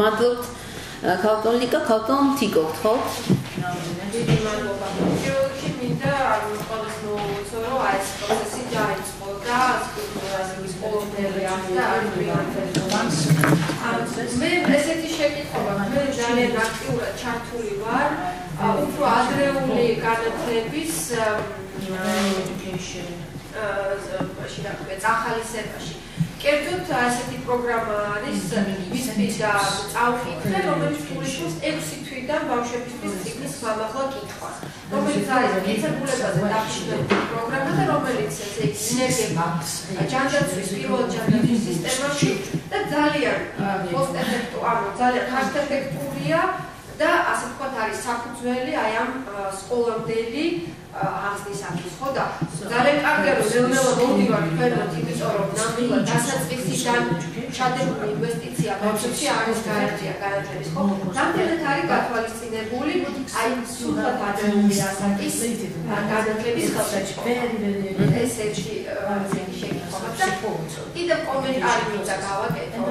მადლობთ ქალბატონ ლიკა, ქალბატონ თიკო, ხო? დიდი მადლობა. პირველში მინდა ყველას მოვუწო, რომ აი ეს პროცესი დაიწყო და სკულპტურაზების ყოველდღიური ახდა მე ესეთი შეკითხვა მე ძალიან აქტიურად ჩართული ვარ უფრო ადრეული განათლების ახალისებაში. კერძოდ ასეთი პროგრამა არის ვისპიდა წავკითხე, რომელიც გულისხმობს 6 თვიდან ბავშვებისთვის ციკლის მამახლა კითხვას, რომელიც არის მიცემულებაზე დაფუძნებული პროგრამა და რომელიც ინერგება ჯანდაცვის პირველ ჯანდაცვის სისტემაში და ძალიან ძალიან ხარჯეფექტურია და ასე ვთქვათ არის საფუძველი აი ამ სკოლამდელი აღზრდისათვის, ხო და ძალიან კარგია რომ ნელ-ნელა მოვდივართ ფერმად, იმიტომ რომ ნამდვილად დასაწყისიდან ჩადებული ინვესტიცია ბავშვებში არის გარანტია განათლების, ხო? ნამდვილად არის გათვალისწინებული აი სულთან გადამული ასაკის განათლების ხელშეწყობა. ესეთი შეკითხვა და კიდევ კომენტარი მინდა გავაკეთო.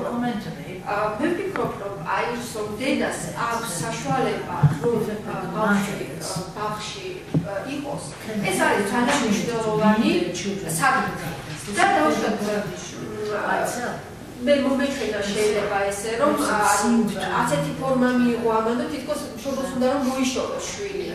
მე ვფიქრობ, რომ აი სომდენას აქვს საშუალება რომ ბავშვი იყოს. ეს არის ძალიან მნიშვნელოვანი საკითხი. და დავუშვათ მე მომეჩვენა შეიძლება ესე რომ ასეთი ფორმა მიიღო ამან და თითქოს მშობელს უნდა რომ მოიშოროს შვილი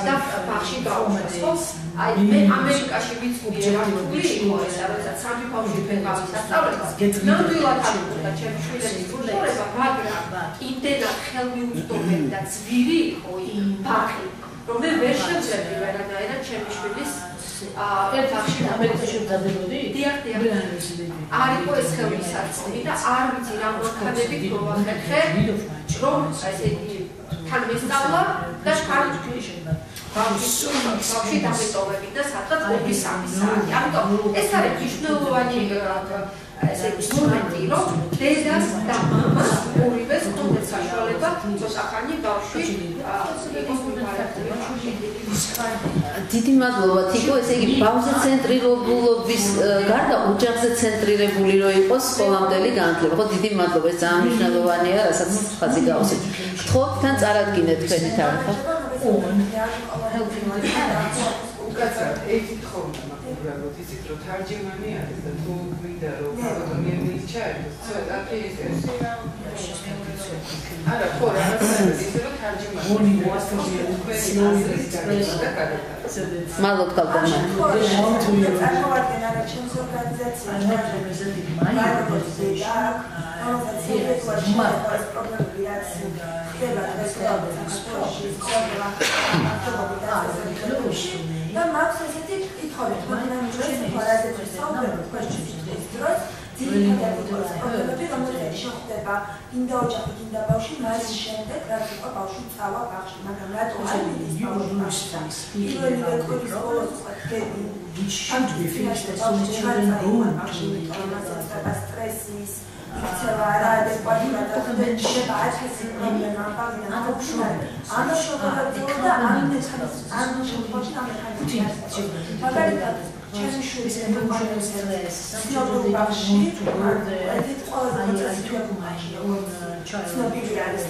და ბავშვი გაუშვას. აი მე ამერიკაში ვიცნობ ეროვნული იყო ეს როდესაც სამი ბავშვი ფეხავს ასწავლებას. ნამდვილად არ უნდა ჩემი შვილების გულშორება, მაგრამ იმდენად ხელმიუწვდომელი და ძვირი იყო იქ ბაღი, რომ მე ვერ შევძლებდი ვერანაირად ჩემი შვილის ერთ ბაღში ამერიკაში დადებოდი? დიახ. არ იყო ეს ხელმისაწვდომი და არ ვიცი რა მოხდებით მოვახერხე, რომ ესე იგი თან მისწავლა და ბავშვი დამეტოვებით და სადღაც 2-3 საათი. ამიტომ ეს არის მნიშვნელოვანი ესე იგი მომენტი, რომ დედას და მამას ორივეს ჰქონდეს საშუალება ცოტახანი ბავშვი იყოს მოპარებული. დიდი მადლობა თიკო, ესე იგი ბავშვზე ცენტრირებულობის გარდა ოჯახზე ცენტრირებული რო იყოს სკოლამდელი განათლება. ხო, დიდი მადლობა, ეს ძალიან მნიშვნელოვანია, რასაც ხაზი გავუსვით. გთხოვთ თან წარადგინეთ თქვენი თავი, ხო? უკაცრავ ერთი თხოვნა მაგრამ იცით რომ თარჯიმანი არის და თუ გვინდა რომ მე მიჩაერთოს ცოტა ის არა ხო რაღაცა ისე რომ თარჯიმანი მოასწრებია თქვენი აზრის და გადაგაწერა მადლობთ კალბატონო წარმოადგენენ არა ჩემს ორგანიზაციას და მაქვს ესეთი კითხვები, დინამიკურს ფარაზებს საუბრობ questions დროს ძირითადად იყოს პრობლემები, რომელიც შეხვდება გინდა ოჯახი, გინდა ბავშვი, მას შემდეგ რაც იყო ბავშვი წავა ბაღში, მაგრამ რატო არ მიდის ბავშვი? პირველივე კვირის ბოლოს ხვდები, should be finished as soon as children go to stresses, იქცევა არაადეკვატი გადაწყვეტილება, შეიძლება არცესი პრობლემა ამბავიდან აუხსნარ. ამ შემთხვევაში და ამ შემთხვევაში ამ მექანიზმი მაგალითად ჩემი შვილი ემოციების ცნობილ ბავშვი ერთ ყველაზე ცნობილი არის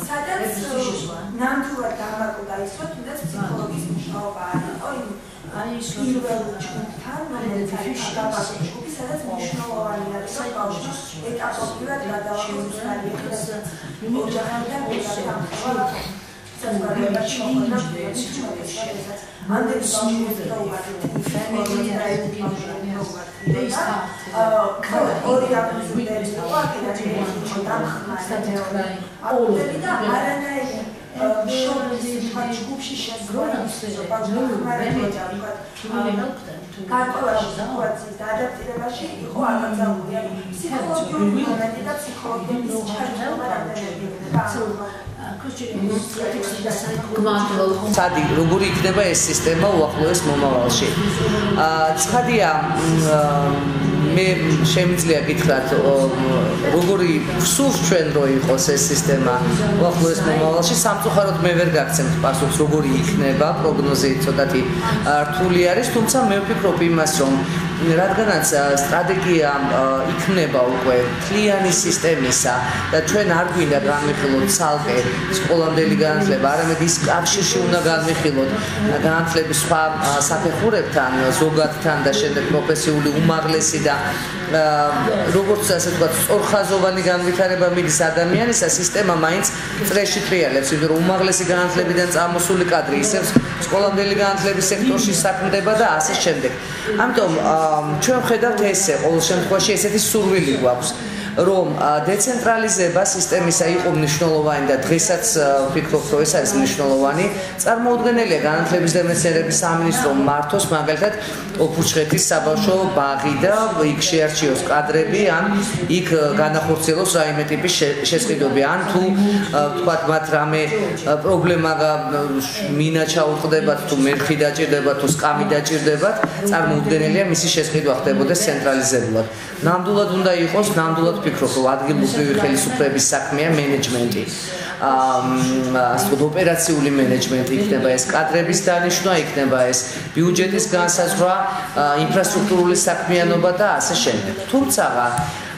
სადაც ნამდვილად დამაკოდა ის რომ თუნდაც ფსიქოლოგის მუშაობა არ იყო პირველ ჯგუფთან რომელიც არის გაბაგში სადაც მნიშვნელოვანი არის რომ ბავშვი ეტაპობრივად გადავახვდეს კარიერას ოჯახიდან გადასახადა Ამდენი გარკვეული სიტუაციის ადაპტირებაში იყო აკრძალული ფსიქოლოგიური მომენტი და ფსიქოლოგიის ჩართულობა Სადი, როგორი იქნება ეს სისტემა უახლოეს მომავალში? ცხადია, მე შემიძლია გითხრათ, როგორი ვსურს ჩვენ რო იყოს ეს სისტემა უახლოეს მომავალში, სამწუხაროდ მე ვერ გაგცემთ პასუხს, როგორი იქნება, პროგნოზი ცოტათი რთული არის, თუმცა მე ვფიქრობ იმას, რომ რადგანაც სტრატეგია იქნება უკვე მთლიანი სისტემისა და ჩვენ არ გვინდა განვიხილოთ ცალკე სკოლამდელი განათლება, არამედ ის კავშირში უნდა განვიხილოთ განათლების სხვა საფეხურებთან, ზოგადთან და შემდეგ პროფესიული უმაღლესი და როგორც ასე ვთქვათ, სწორხაზოვანი განვითარება მიდის ადამიანისა, სისტემა მაინც წრეში ტრიალებს, იმიტომ რომ უმაღლესი განათლებიდან წამოსული კადრი ისევ სკოლამდელი განათლების სექტორში საქმდება და ასე შემდეგ. ამიტომ ჩვენ ვხედავთ ესე, ყოველ შემთხვევაში ესეთი სურვილი გვაქვს, რომ დეცენტრალიზება სისტემისა იყო მნიშვნელოვანი და დღესაც ვფიქრობ, რომ ეს არის მნიშვნელოვანი. წარმოუდგენელია განათლების და მეცნიერების სამინისტრო მართოს მაგალითად ოფურჩხეთის საბავშვო ბაღი და იქ შეარჩიოს კადრები, ან იქ განახორციელოს რაიმე ტიპის შესყიდვები, ან თუ ვთქვათ მათ რამე პრობლემა მინა ჩაუყდებათ, თუ მერხი დაჭირდებათ, თუ სკამი დაჭირდებათ, წარმოუდგენელია მისი შესყიდვა ხდებოდეს ცენტრალიზებულად. ნამდვილად უნდა იყოს, ნამდვილად ვფიქრობ, რომ ადგილობრივი ხელისუფლების საქმეა მენეჯმენტი. ასე ვთქვათ, ოპერაციული მენეჯმენტი იქნება ეს კადრების დანიშვნა, იქნება ეს ბიუჯეტის განსაზღვრა, ინფრასტრუქტურული საქმიანობა და ასე შემდეგ. თუმცა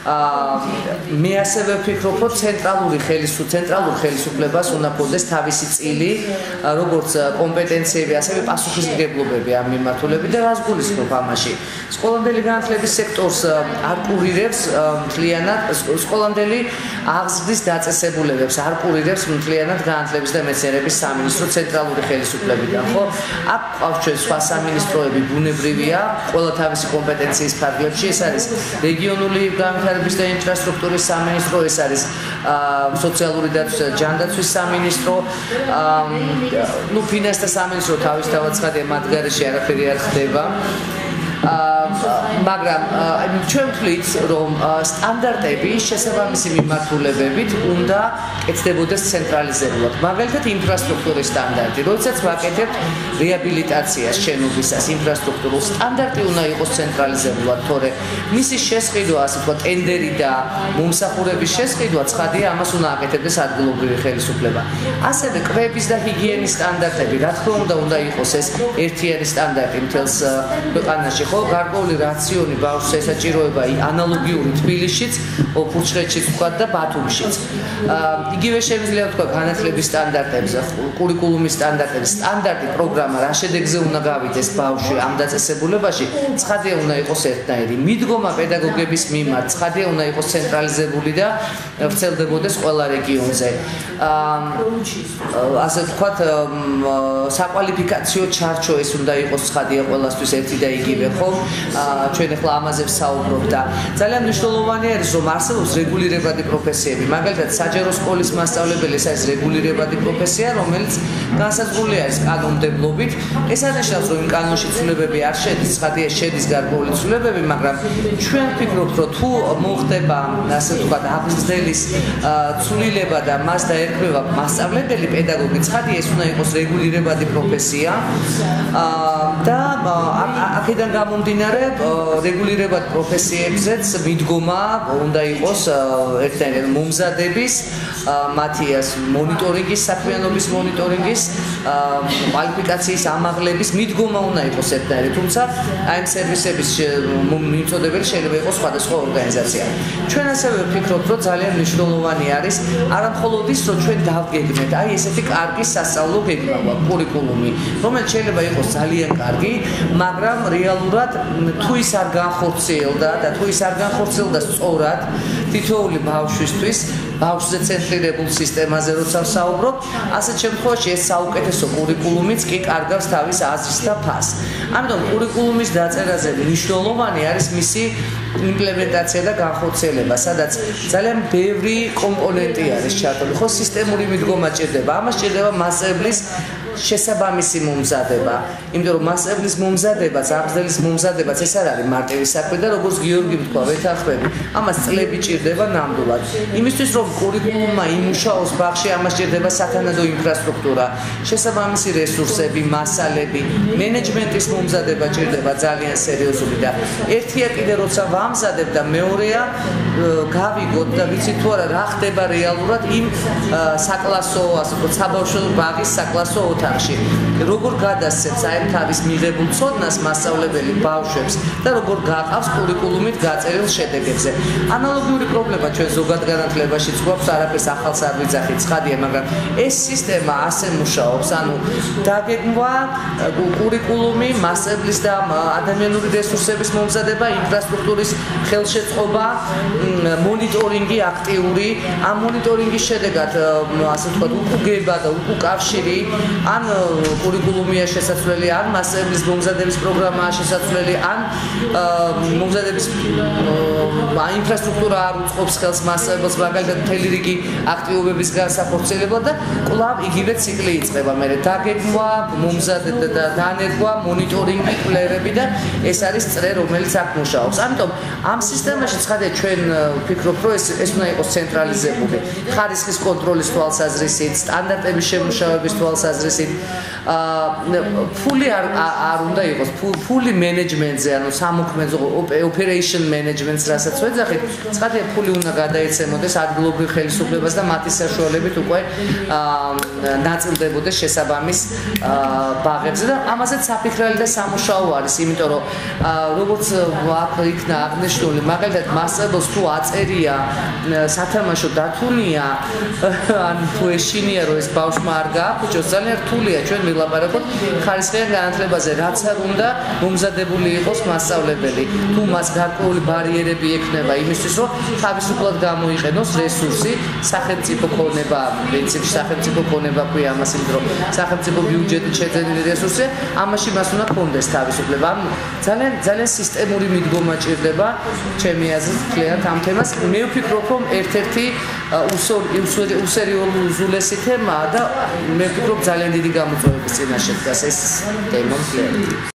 მე ასევე ვფიქრობ, რომ ცენტრალურ ხელისუფლებას უნდა ჰქონდეს თავისი წილი, როგორც კომპეტენციები, ასევე პასუხისმგებლობები ამ მიმართულებით და რას გულისხმობ ამაში. სკოლამდელი განათლების სექტორს არ კურირებს მთლიანად, სკოლამდელი აღზრდის დაწესებულებებს არ კურირებს მთლიანად განათლების და მეცნიერების სამინისტრო ცენტრალური ხელისუფლებიდან, ხო? აქ ყავს ჩვენ სხვა სამინისტროები, ბუნებრივია, ყველა თავისი კომპეტენციის ფარგლებში, ეს არის რეგიონული განვითარების და ინფრასტრუქტურის სამინისტრო, ეს არის სოციალური დაცვის და ჯანდაცვის სამინისტრო, ფინანსთა სამინისტრო თავისთავად ცხადია მათ გარეშე არაფერი არ ხდება. მაგრამ ჩვენ ვთვლით, რომ სტანდარტები შესაბამისი მიმართულებებით უნდა კეთდებოდეს ცენტრალიზებულად. მაგალითად, ინფრასტრუქტურის სტანდარტი, როდესაც ვაკეთებთ რეაბილიტაციას შენობისას, ინფრასტრუქტურულ სტანდარტი უნდა იყოს ცენტრალიზებულად, თორემ მისი შესყიდვა, ასე ვთქვათ, ტენდერი და მომსახურების შესყიდვა, ცხადია, ამას უნდა აკეთებდეს ადგილობრივი ხელისუფლება. ასევე კვების და ჰიგიენის სტანდარტები, რა თქმა უნდა იყოს ეს ერთიანი სტანდარტი მთელს ქვეყანაში. გარკვეული რაციონი ბავშვს ესაჭიროება ანალოგიური თბილისშიც, ოფურჩხეთშიც ვთქვათ და ბათუმშიც. იგივე შემიძლია ვთქვა განათლების სტანდარტებზე, კურიკულუმის სტანდარტებზე, სტანდარტი პროგრამა რა შედეგზე უნდა გავიდეს ბავშვი ამ დაწესებულებაში, ცხადია უნდა იყოს ერთნაირი. მიდგომა პედაგოგების მიმართ, ცხადია უნდა იყოს ცენტრალიზებული და ვრცელდებოდეს ყველა რეგიონზე. ასე ვთქვათ, საკვალიფიკაციო ჩარჩო ეს უნდა იყოს ცხადია ყველასთვის ერთი და იგივე. ჩვენ ახლა ამაზე ვსაუბრობ და ძალიან მნიშვნელოვანი არის რომ არსებობს რეგულირებადი პროფესიები. მაგალითად, საჯარო სკოლის მასწავლებელი ეს არის რეგულირებადი პროფესია, რომელიც განსაზღვრული არის კანონმდებლობით. ეს არნიშნავს, რომ იმ კანონში ცვლილებები არ შედის, ცხადია შედის გარკვეული ცვლილებები, მაგრამ ჩვენ ვფიქრობთ, რომ თუ მოხდება, ასე ვთქვათ, აღგზრდელის ცვლილება და მას დაერქმევა მასწავლებელი, პედაგოგი, ცხადია ეს უნდა იყოს რეგულირებადი პროფესია. და აქედან გამომდინარე, რეგულირებად პროფესიებზეც მიდგომა უნდა იყოს ერთდროულად მომზადების, მათი მონიტორინგის, საქმიანობის მონიტორინგის, კვალიფიკაციის ამაღლების მიდგომა უნდა იყოს ერთდროულად, თუმცა აი ამ სერვისების მიმწოდებელი შეიძლება იყოს სხვადასხვა ორგანიზაცია. ჩვენ ასევე ვფიქრობთ, რომ ძალიან მნიშვნელოვანი არის არა მხოლოდ ის, რომ ჩვენ დავგეგმეთ, აი ესეთი კარგი სასწავლო გეგმა გვაქვს, კურიკულუმი, რომელიც შეიძლება იყოს ძალიან კარგი, მაგრამ რეალურად თუ ის არ განხორციელდა და თუ ის არ განხორციელდა სწორად თითოეული ბავშვისთვის, ბავშვზე ცენტრირებულ სისტემაზე როცა ვსაუბრობ, ასეთ შემთხვევაში ეს საუკეთესო კურიკულუმიც კი კარგავს თავის აზრს და ფასს. ამიტომ კურიკულუმის დაწერაზე მნიშვნელოვანი არის მისი იმპლემენტაცია და განხორციელება, სადაც ძალიან ბევრი კომპონენტი არის ჩართული. ხო, სისტემური მიდგომა ჭირდება, ამას ჭირდება მასწავლებლის შესაბამისი მომზადება, იმიტომ რომ მასწავლებლის მომზადებაც, აღზრდელის მომზადებაც ეს არ არის მარტივი საქმე და როგორც გიორგი თქვა, ვეთანხმები, ამას წლები ჭირდება ნამდვილად. იმისთვის რომ კურიკულუმმა იმუშაოს ბაღში, ამას ჭირდება სათანადო ინფრასტრუქტურა, შესაბამისი რესურსები, მასალები, მენეჯმენტის მომზადება ჭირდება ძალიან სერიოზული და ერთია კიდე როცა ვამზადებ და მეორეა გავიგოთ და ვიცით თუ არა რა ხდება რეალურად იმ საკლასო, ასე ვთქვათ, საბავშვო ბაღის საკლასო ოთახში. როგორ გადასცემს აი თავის მიღებულ ცოდნას მასწავლებელი ბავშვებს და როგორ გაყავს კურიკულუმით გაწერილ შედეგებზე. ანალოგიური პრობლემა ჩვენ ზოგად განათლებაშიც გვაქვს, არაფერს ახალს არ ვიძახით, ცხადია, მაგრამ ეს სისტემა ასე მუშაობს, ანუ დაგეგმვა კურიკულუმი, მასწავლებლის და ადამიანური რესურსების მომზადება, ინფრასტრუქტურის ხელშეწყობა, მონიტორინგი აქტიური, ამ მონიტორინგის შედეგად, ასე ვთქვათ, უკუგება და უკუკავშირი, ან კურიკულუმია შესაძლებელი, ან მასწავლებლის მომზადების პროგრამაა შესაძლებელი, ან მომზადების ინფრასტრუქტურა არ უწყობს ხელს მასწავლებელს, მაგალითად მთელი რიგი აქტივობების განსახორციელებლად და კვლავ იგივე ციკლი იწყება. მერე დაგეგმვა, მომზადება და დანერგვა, მონიტორინგი, კვლევები და ეს არის წრე, რომელიც აქ მუშაობს. ამიტომ ამ სისტემაში ცხადია ჩვენ ვფიქრობ, რომ ეს უნდა იყოს ცენტრალიზებული, ხარისხის კონტროლის თვალსაზრისით, სტანდარტების შემუშავების თვალსაზრისით, ფული არ უნდა იყოს, ფული მენეჯმენტზე, ანუ სამოქმედო operation managements, რასაც ვეძახით, ცხადია ფული უნდა გადაეცემოდეს ადგილობრივ ხელისუფლებას და მათი საშუალებით უკვე ნაწილდებოდეს შესაბამის ბაღებზე და ამაზეც საფიქრალი და სამუშაო არის, იმიტომ რომ როგორც აქ იქნა აღნიშნული, მაგალითად მასწავლებელს თუ აწერია სათამაშო დათუნია, ან თუ ეშინია რომ ეს ბავშვმა არ გააფუჭოს, ძალიან რთულია ჩვენ ვილაპარაკოთ ხარისხიან განათლებაზე, რაც არ უნდა მომზადებული იყოს მასწავლებელი. თუ მას გარკვეული ბარიერები ექნება იმისთვის, რომ თავისუფლად გამოიყენოს რესურსი, სახელმწიფო ქონება, პრინციპში სახელმწიფო ქონება ქვია ამას, იმიტომ რომ სახელმწიფო ბიუჯეტით შეძენილი რესურსი, ამაში მას უნდა ქონდეს თავისუფლება. ძალიან სისტემური მიდგომა ჭირდება, ჩემი აზრით, კლიათ ამ თემას. მე ვფიქრობ, რომ ერთ-ერთი უსერიოზულესი თემაა და მე ვფიქრობ ძალიან დიდი გამოწვევების წინაშე დგას ეს თემა კლიათ.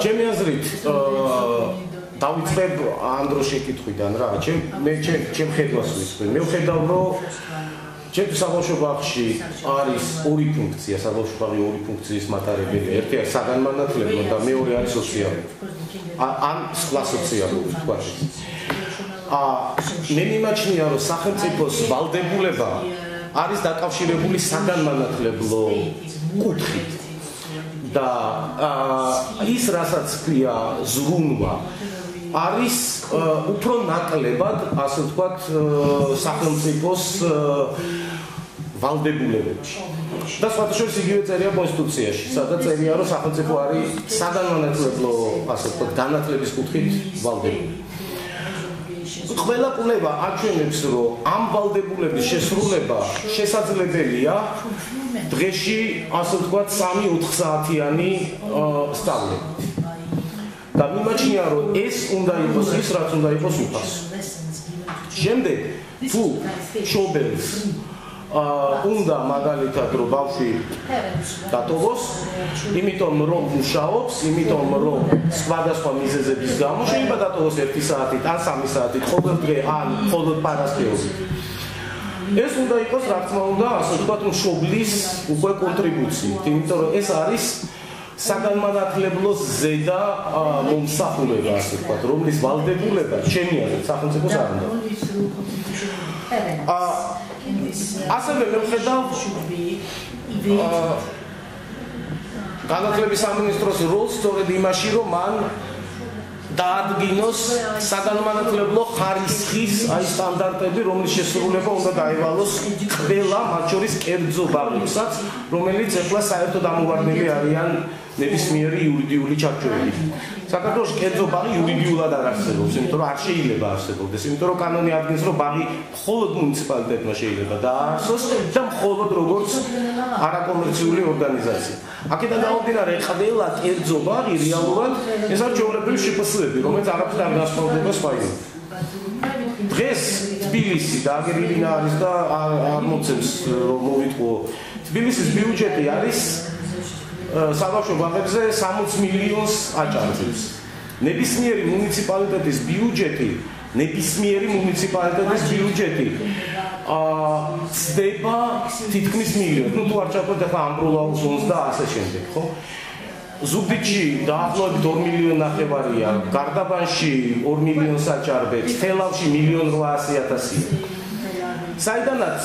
ჩემი აზრით დავიწყებ ანდროს შეკითხვიდან რა. ჩემ ხედვას ვიწყებ. მე ვხედავ, რომ ჩემთვის საბავშვო ბაღში არის ორი ფუნქცია, საბავშვო ბაღი ორი ფუნქციის მატარებელია. ერთი არის საგანმანათლებლო და მეორე არის სოციალური. ან სხვა სოციალური თქვა. მე მიმაჩნია, რომ სახელმწიფოს ვალდებულება არის დაკავშირებული საგანმანათლებლო კუთხით. და ის რასაც ქვია ზრუნვა არის უფრო ნაკლებად, ასე ვთქვათ, სახელმწიფოს ვალდებულებებში. და სხვათა შორის იგივე წერია კონსტიტუციაში, სადაც წერია, რომ სახელმწიფო არის საგანმანათლებლო, ასე ვთქვათ, განათლების კუთხით ვალდებული. ყველა კვლევა აჩვენებს, რომ ამ ვალდებულების შესრულება შესაძლებელია დღეში, ასე ვთქვათ, 3-4 საათიანი სწავლებით. და მიმაჩნია, რომ ეს უნდა იყოს ის, რაც უნდა იყოს უფასო. შემდეგ, თუ მშობელს უნდა მაგალითად, რომ ბავშვი დატოვოს, იმიტომ რომ მუშაობს, იმიტომ რომ სხვადასხვა მიზეზების გამო შეიძლება დატოვოს 1 საათით, ან 3 საათით, ყოველდღე, ან მხოლოდ პარასკევით. ეს უნდა იყოს, რა თქმა უნდა, ასე ვთქვათ, მშობლის უკვე კონტრიბუციით, იმიტომ რომ ეს არის საგანმანათლებლოს ზედა მომსახურება, ასე ვთქვათ, რომლის ვალდებულება ჩემი აზრით სახელმწიფოს არ უნდა. ასევე მე ვხედავ განათლების სამინისტროს როლს სწორედ იმაში, რომ მან დაადგინოს საგანმანათლებლო ხარისხის სტანდარტები, რომლის შესრულება უნდა დაევალოს ყველა, მათ შორის კერძო ბაღებსაც, რომელიც ახლა საერთოდ ამოვარდნილი არიან ნებისმიერი იურიდიული ჩარჩოებით. საქართველოში კერძო ბაღი იურიდიულად არ არსებობს, იმიტომ რომ არ შეიძლება არსებობდეს, იმიტომ რომ კანონი ადგენს, რომ ბაღი მხოლოდ მუნიციპალიტეტმა შეიძლება დააარსოს და მხოლოდ როგორც არაკომერციული ორგანიზაცია. აქედან გამომდინარე, ყველა კერძო ბაღი რეალურად ეს არის ჩვეულებრივი შეფასებები, რომელიც არაფერ არ გასწავლდება სხვაებად. დღეს თბილისი და აგერილინა არის და არ მოცემს რომ მოვიტყო. თბილისის ბიუჯეტი არის საბავშვო ბაღებზე 60 მილიონს აჭარბებს. ნებისმიერი მუნიციპალიტეტის ბიუჯეტი ცდება თითქმის მილიონს. ნუ თუ არ ჩავთვალოთ ახლა ამბროლაუს ზონს და ასე შემდეგ, ხო? ზუგდიდში დაახლოებით 2,5 მილიონია, გარდაბანში 2 მილიონს აჭარბებს, თელავში 1,800,000. საიდანაც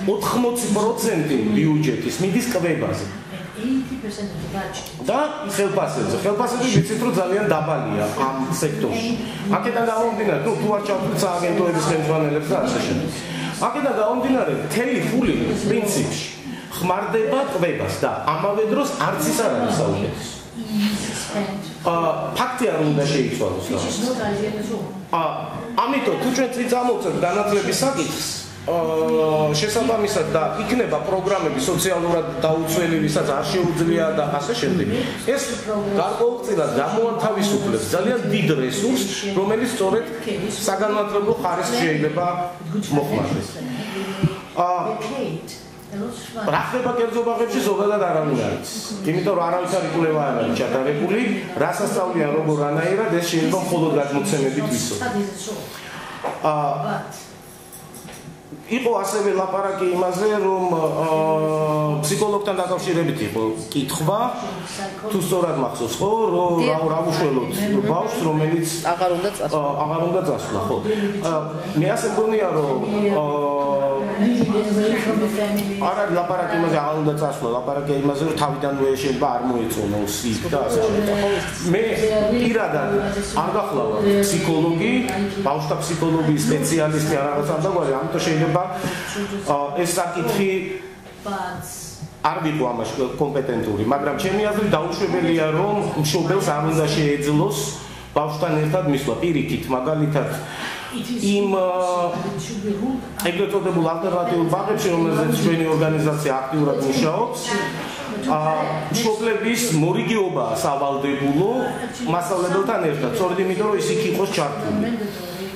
80% ბიუჯეტის მიდის კვებაზე. და ხელფასებზე. ხელფასები ვიცით, რომ ძალიან დაბალია ამ სექტორში. აქედან გამომდინარე, თუ არ ჩავთვლით სააგენტოების ხელმძღვანელებს და ასე შემდეგ. აქედან გამომდინარე, მთელი ფული პრინციპში ხმარდება კვებას და ამავე დროს არც ის არ არის საუკეთესო. ფაქტი არ უნდა შეიცვალოს რა. ამიტომ თუ ჩვენ წინ წამოვწევთ განათლების საკითხს, შესაბამისად და იქნება პროგრამები სოციალურად დაუცველი, ვისაც არ შეუძლია და ასე შემდეგ. ეს გარკვეულწილად გამოათავისუფლებს ძალიან დიდ რესურსს, რომელიც სწორედ საგანმანათლებლო ხარისხს შეიძლება მოხმარდეს. რა ხდება კერძო ბაღებში ზოგადად არავინ არ იცის. იმიტომ რომ არავითარი კვლევა არ არის ჩატარებული, რა სასწავლია როგორ ანაირად, ეს შეიძლება მხოლოდ გადმოცემებით ვიცოდეთ. იყო ასევე ლაპარაკი იმაზე, რომ ფსიქოლოგთან დაკავშირებით იყო კითხვა, თუ სწორად მახსოვს, ხო, რომ რა უშველოთ ბავშვს, რომელიც აღარ უნდა წასვლა, ხო. მე ასე მგონია, რომ არ არის ლაპარაკი იმაზე, აღარ უნდა წასვლა, ლაპარაკია იმაზე, რომ თავიდანვე შეიძლება არ მოეწონა უსის და ასე შემდეგ. მე პირადად არ გახლავარ ფსიქოლოგი, ბავშვთა ფსიქოლოგიის სპეციალისტი არ რაღაც ამგვარი, ამიტომ შეიძლება ეს საკითხი არ ვიყო ამაში კომპეტენტური, მაგრამ ჩემი აზრით დაუშვებელია, რომ მშობელს არ უნდა შეეძლოს ბავშვთან ერთად მისვლა პირიქით, მაგალითად იმ ეგრეთ წოდებულ ალტერნატიულ ბაღებში, რომელზეც ჩვენი ორგანიზაცია აქტიურად მუშაობს, მშობლების მორიგეობა სავალდებულო მასწავლებელთან ერთად, სწორედ იმიტომ, რომ ის იქ იყოს ჩართული.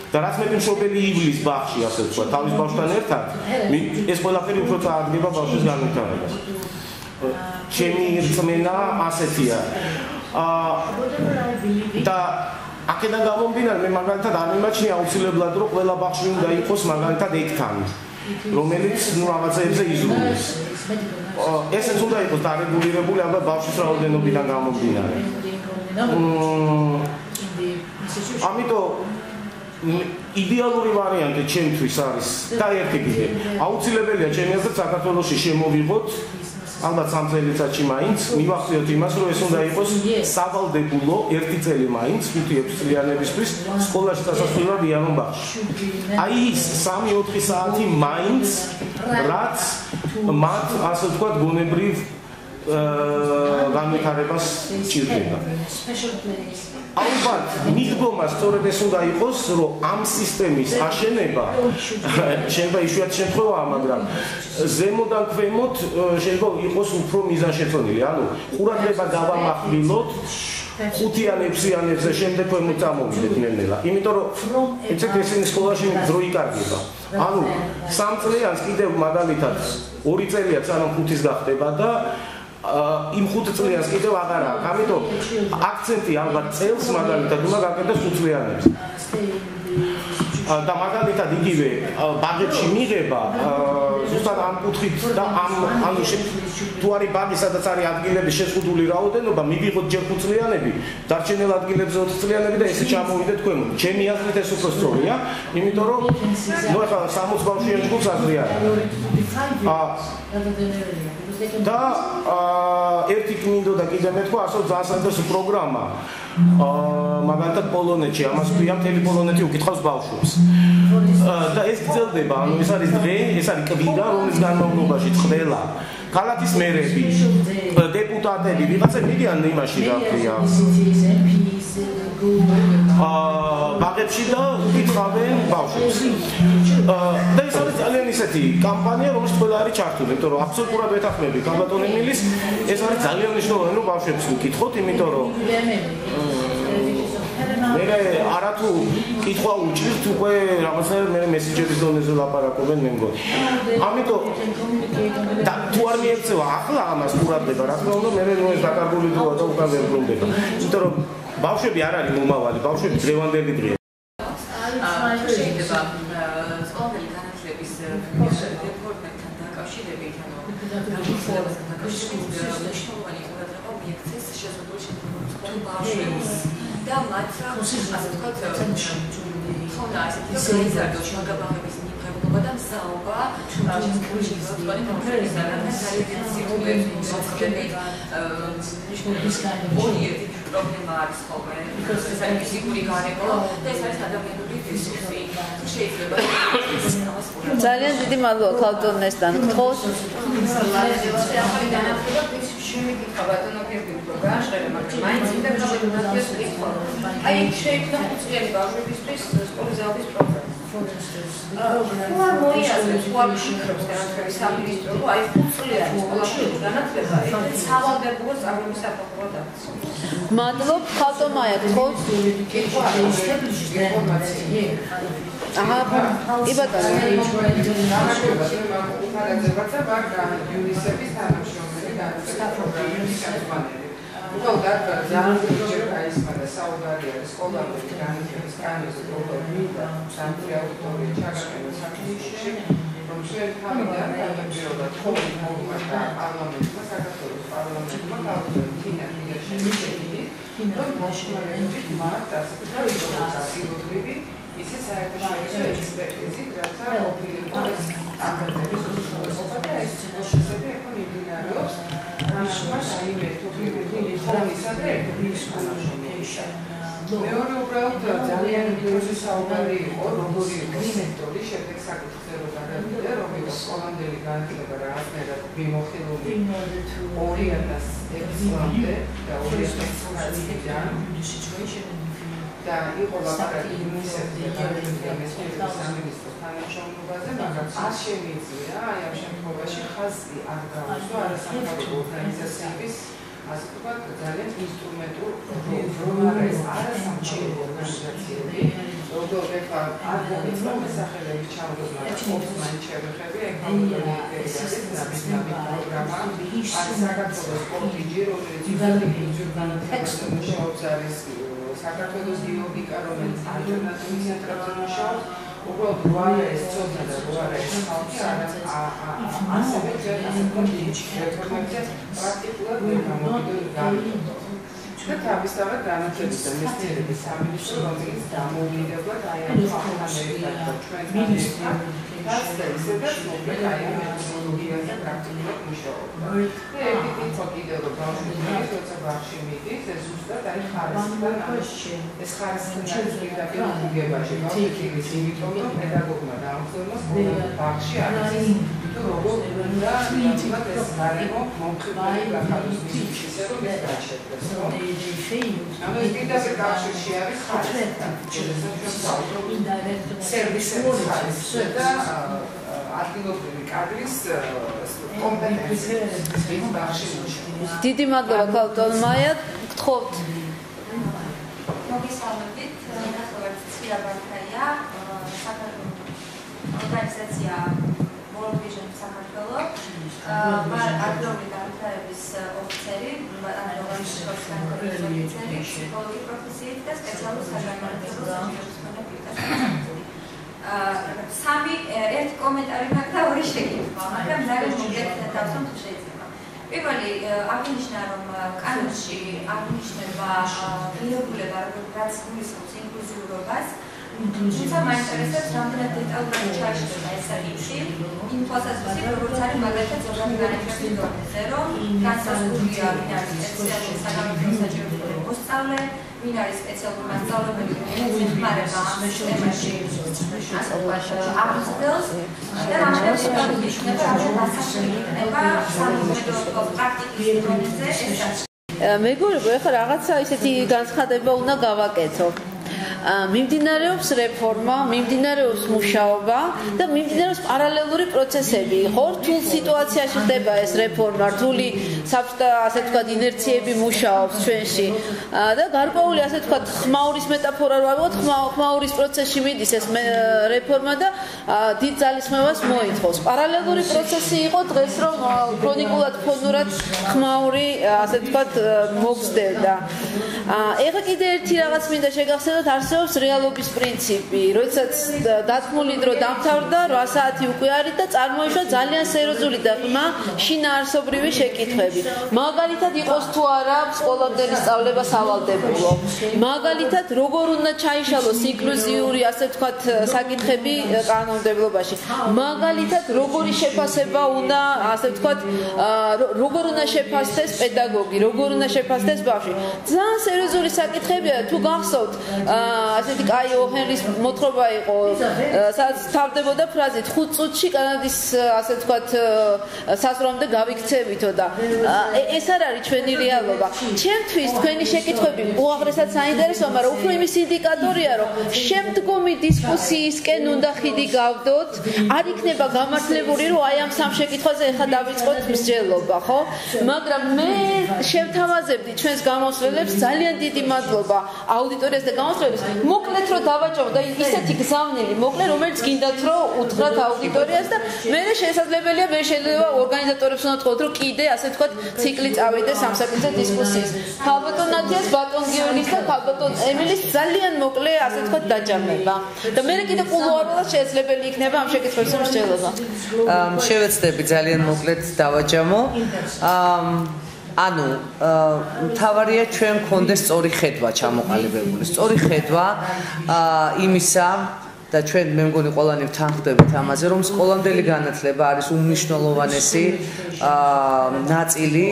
და რაც მეტი მშობელი ივლის ბაღში, ასე ვთქვათ, თავის ბავშვთან ერთად, ეს ყველაფერი უფრო წაადგება ბავშვის განვითარებას. ჩემი რწმენა ასეთია. და აქედან გამომდინარე მე მაგალითად არ მიმაჩნია აუცილებლად რომ ყველა ბავშვი უნდა იყოს მაგალითად ერთთან რომელიც ნუ რაღაცებზე იზრუნოს ესეც უნდა იყოს დარეგულირებული ალბათ ბავშვის რაოდენობიდან გამომდინარე ამიტომ იდეალური ვარიანტი ჩემთვის არის და ერთი კიდე აუცილებელია ჩემი აზრით საქართველოში შემოვიღოთ ალბათ 3 წელიწადში მაინც მივახციოთ იმას რომ ეს უნდა იყოს სავალდებულო ერთი წელი მაინც 5-6 წლიანებისთვის სკოლაში დასასრულებლად იანონ ბაღში აი ის 3-4 საათი მაინც რაც მათ ასე ვთქვათ გონებრივ განვითარებას ჭირდება ალბათ მიდგომა სწორედ ეს უნდა იყოს რომ ამ სისტემის აშენება შეიძლება იშვიათი შემთხვევაა მაგრამ ზემოდან ქვემოთ შეიძლება იყოს უფრო მიზანშეწონილი ანუ ყურადღება გავამახვილოთ 5-6-იანებზე შემდეგ ქვემოთ წამოვიდეთ ნელ-ნელა იმიტომ რომ ეცეთ ესენი სკოლაში დრო იკარგება ანუ 3 წლიანს კიდევ მაგალითად 2 წელია სანამ 5-ის გახდება და იმ 5 წლიანს კიდევ აღარ აქვს. ამიტომ აქცენტი ალბათ წელს მაგალითად უნდა გაკეთდეს 5 წლიანებს. და მაგალითად იგივე ბაღებში მიღება ზუსტად ამ კუთხით და ანუ თუ არის ბაღი სადაც არის ადგილების შეზღუდული რაოდენობა მივიღოთ ჯერ 5 წლიანები დარჩენილ ადგილებზე 4 წლიანები და ესე ჩამოვიდეთ ქვემოთ. ჩემი აზრით ეს უფრო სწორია, იმიტომ რომ ნუ ახლა 60 ბავშვიან ჯგუფს აზრი არის. და ერთი მინდოდა კიდე მეთქვა ასე ძალიან საინტერესო პროგრამა მაგალითად პოლონეთში ამას ქვია მთელი პოლონეთი უკითხავს ბავშვებს და ეს გრძელდება ანუ ეს არის დღე ეს არის კვირა რომლის განმავლობაში ყველა ქალაქის მერები დეპუტატები ვიღაცა მიდიან იმაში რა ქვია ბაღებში და უკითხავენ ბავშვებს და ეს არის ძალიან ისეთი კამპანია რომელიც ყველა არის ჩართული იმიტომ რომ აბსოლუტურად ვეთანხმები კალბატონ ემილის ეს არის ძალიან მნიშვნელოვანი რომ ბავშვებს უკითხოთ იმიტომ რომ მე არათუ კითხვა უჭირთ უკვე რაღაცნაირად მე მესენჯერის დონეზე ლაპარაკობენ მე მგონი ამიტომ და თუ არ მიექცევა ახლა ამას ყურადღება რა თქმა უნდა მე ეს დაკარგული დროა და უკან ვერ ბრუნდება იმიტომ რომ ბავშვები არ არის მომავალი ბავშვები დღევანდელი დღეა შეიძლება სკოლელი განათლების რეფორმებთან დაკავშირებით ანუ განათლებასთან დაკავშირებით მნიშვნელოვანი ყურადღება მიექცეს შეზღუდული შემთხვევებში ბავშვებს და მათ ასე ვთქვათ ხონდა ასეთი გაიზარდოს მაგაბაღების მიღებულობა და მზაობა შეზღუდული შემთხვევაში კონკრეტულად ძალიან პრობლემა არის ხოლმე ეს არის ფიზიკური გარემო და ეს არის ადამიანური რესურსი შეიძლება ძალიან დიდი მადლობა ქალბატონესთან გთხოვთ შემიგიქა ბატონო გერბილი პროგრამა შეიძლება მაგრამ მაინც უნდა ქალბატონას კითხვა აი შეიძლება 5 წლიანი ბავშვებისთვის სკოლის ზავების პროგრამა თუ არ მოიაზრებს თუ არ შეხებს განათლების სამინისტრო რომ აი 5 წლიანი სკოლაში განათლება ერთ სავალდებულო სწავლების საფუძვლად აქცია მადლობ ქალბატონია გთხოვთ კითხვა ინფორმაცია აჰა კი ბატონო იუნისეფის თანამშრომელი განათლების პროგრამების ხელმძღვანელი. უბრალოდ ძალიან ჯერ გაისმოდა საუბარი არის სკოლამდელი განათლების კანონზე პროგრამა სამთი აუდიტორია ჩაგაყენა საქართველოში რომ ჩვენ თავიდან გადაგირდა თხოვი მოგმართა პარლამენტმა საქართველოს პარლამენტმა გავუწევთ შეგვიძლია რომ მოშმარებით მათ ასე პროგრამები ისე საერთაშორისო ექსპერტიზით რაც ოფიციალურად აკადემიის უსწავლობა და ეს შესაძლოა এখন მიმდინარეობს რაშმას აიმე თოფლიები ხომისა და ეკономიკის თანაშრომლობა მეორე უბრალოდ ძალიან ინტერესი საუბარი იყო როგორი იყო სექტორი შემდეგ საკითხზე გადავიდა რომელიც სკოლამდელი განათლება რაღაცნაირად მიმოხილული 2006 წლამდე და 2009-დან და იყო ლაპარაკი იუნისეფის განათლების სამინისტროს თანამშრომლობაზე, მაგრამ არ შემიძლია აი ამ შემთხვევაში ხაზი არ გაუსვა არასამთავრობო ორგანიზაციების ასე ვთქვათ ძალიან ინსტრუმენტულ როლს არასამთავრობო ორგანიზაციები უბრალოდ ეხლა არ მომიწვა მოსახლეობის ჩამოთვლა, ყოფს მაინც შევეხები ეკონომიკური პროგრამა, არის საქართველოს პოლიტიკი, რომელიც მუშაობს არის საქართველოს გეოგრაფიკა, რომელიც ალტერნატიულ ცენტრებზე მუშაობს. უბრალოდ როარა ეს ცოდნა და როარა ეს ხალხი ასევე ჩვენ ასე რეფორმებზე პრაქტიკულად ვერ გამოვიდოდა. და თავისთავად განათლების და მეცნიერების სამინისტრო, რომელიც დამოუკიდებლად აი ამ ხალხთან ჩვენთან ერთად მოკლედ აი ამ მეთოდოლოგიაზე პრაქტიკულად მუშაობდა. და ერთი კითხვა კიდევ რომ ბავშვები როცა ბაღში მიდის, ეს ზუსტად აი ხარისხიდან ეს ხარისხიდან პირდაპირ უგებაში ბავშვების იმიტომ რომ პედაგოგმა დაამხსოვრა სკოლა ბაღში არის როგორ უნდა ნამდვილად ეს გარემო მომხიბლული გახადოს მის ისე რომ ეს გაჩერდეს, ხო? ანუ ეს პირდაპირ კავშირში არის ხარისხთან. სერვისების ხარისხი და ადგილობრივი კადრის კომპეტენციის ბაღში მუშაობს. დიდი მადლობა ქალბატონ მაია, გთხოვთ. მოგესალმებით, ნახევარ ცია ბანკია, ორგანიზაცია World Vision საქართველოს, ადგილობრივი განვითარების ოფიცერი, ფსიქოლოგი პროფესიით და სპეციალურ საგანმანათლებლო საჭიროებებს სამი ერთ კომენტარი მაქვს და ორი შეკითხვა, მაგრამ ძალიან მოგეთ დავსვამ თუ შეიძლება. პირველი აღნიშნა რომ კანონში აღნიშნება ღირებულება რაც გულისხმობს ინკლუზიურობას, თუმცა მაინტერესებს რამდენად დეტალურად ჩაიშლება ეს საკითხი იმ თვალსაზრისით როგორც არის მაგალითად ზოგადი განათლების დონეზე, რომ განსაზღვრულია ვინ არის სპეციალური საგანმანათლებლო საჭიროებების მოსწავლე, ვინ არის სპეციალური მასწავლებელი, ვინც ეხმარება ამ სისტემაში აღზრდელს და რამდენად იქნება დასაშველი იქნება სამომედროვე პრაქტიკის დონეზე ეს. მეგობრებო, ეხლა რაღაცა ისეთი განცხადება უნდა გავაკეთო. მიმდინარეობს რეფორმა, მიმდინარეობს მუშაობა და მიმდინარეობს პარალელური პროცესები. ხო, რთულ სიტუაციაში ხდება ეს რეფორმა, რთული ასე ვთქვათ ინერციები მუშაობს ჩვენში და გარკვეული ასე ვთქვათ ხმაურის მეტაფორა რო ავიღოთ, ხმაურის პროცესში მიდის ეს რეფორმა და დიდ ძალისხმევას მოითხოვს. პარალელური პროცესი იყო დღეს რომ ქრონიკულად ფონურად ხმაური ასე ვთქვათ მოგზდევდა. ეხლა კიდე ერთი რაღაც მინდა შეგახსენოთ, არსებობს რეალობის პრინციპი, როდესაც დათმული დრო დამთავრდა, 8 საათი უკვე არის და წარმოიშვა ძალიან სერიოზული და ღრმა შინაარსობრივი შეკითხვები. მაგალითად იყოს თუ არა სკოლამდელი სწავლება სავალდებულო. მაგალითად როგორ უნდა ჩაიშალოს ინკლუზიური ასე ვთქვათ საკითხები კანონმდებლობაში. მაგალითად როგორი შეფასება უნდა ასე ვთქვათ როგორ უნდა შეფასდეს პედაგოგი, როგორ უნდა შეფასდეს ბავშვი. ძალიან სერიოზული საკითხებია, თუ გახსოვთ ასეთი კაი ოჰენრის მოთხრობა იყო, სადაც თავდებოდა ფრაზით 5 წუთში კანადის ასე ვთქვათ საზღვრამდე გავიქცევითო და ეს არ არის ჩვენი რეალობა. ჩემთვის თქვენი შეკითხვები უაღრესად საინტერესოა, მაგრამ უფრო იმის ინდიკატორია, რომ შემდგომი დისკუსიისკენ უნდა ხიდი გავდოთ, არ იქნება გამართლებული, რომ აი ამ სამ შეკითხვაზე ეხლა დავიწყოთ მსჯელობა, ხო? მაგრამ მე შევთავაზებდი ჩვენს გამოსვლელებს, ძალიან დიდი მადლობა აუდიტორიას და გამოსვლელებს. მოკლედ რომ დავაჭამო და ისეთი გზავნილი მოკლე, რომელიც გინდათ რომ უთხრათ აუდიტორიას და მე შესაძლებელია მე შეიძლება ორგანიზატორებს უნდა თქვათ, რომ კიდე ასე ვთქვათ ციკლი წავიდეს ამ საკითხზე დისკუსიის. ქალბატონ ნათიას, ბატონ გიორგის და ქალბატონ ემილის ძალიან მოკლე ასე ვთქვათ დაჭამება. და მე კიდე კულუარულად შესაძლებელი იქნება ამ შეკითხვებზე მსჯელობა. შევეცდები ძალიან მოკლედ დავაჭამო. ანუ მთავარია ჩვენ გქონდეს სწორი ხედვა ჩამოყალიბებული. სწორი ხედვა იმისა და ჩვენ მე მგონი ყველანი ვთანხმდებით ამაზე, რომ სკოლამდელი განათლება არის უმნიშვნელოვანესი ნაწილი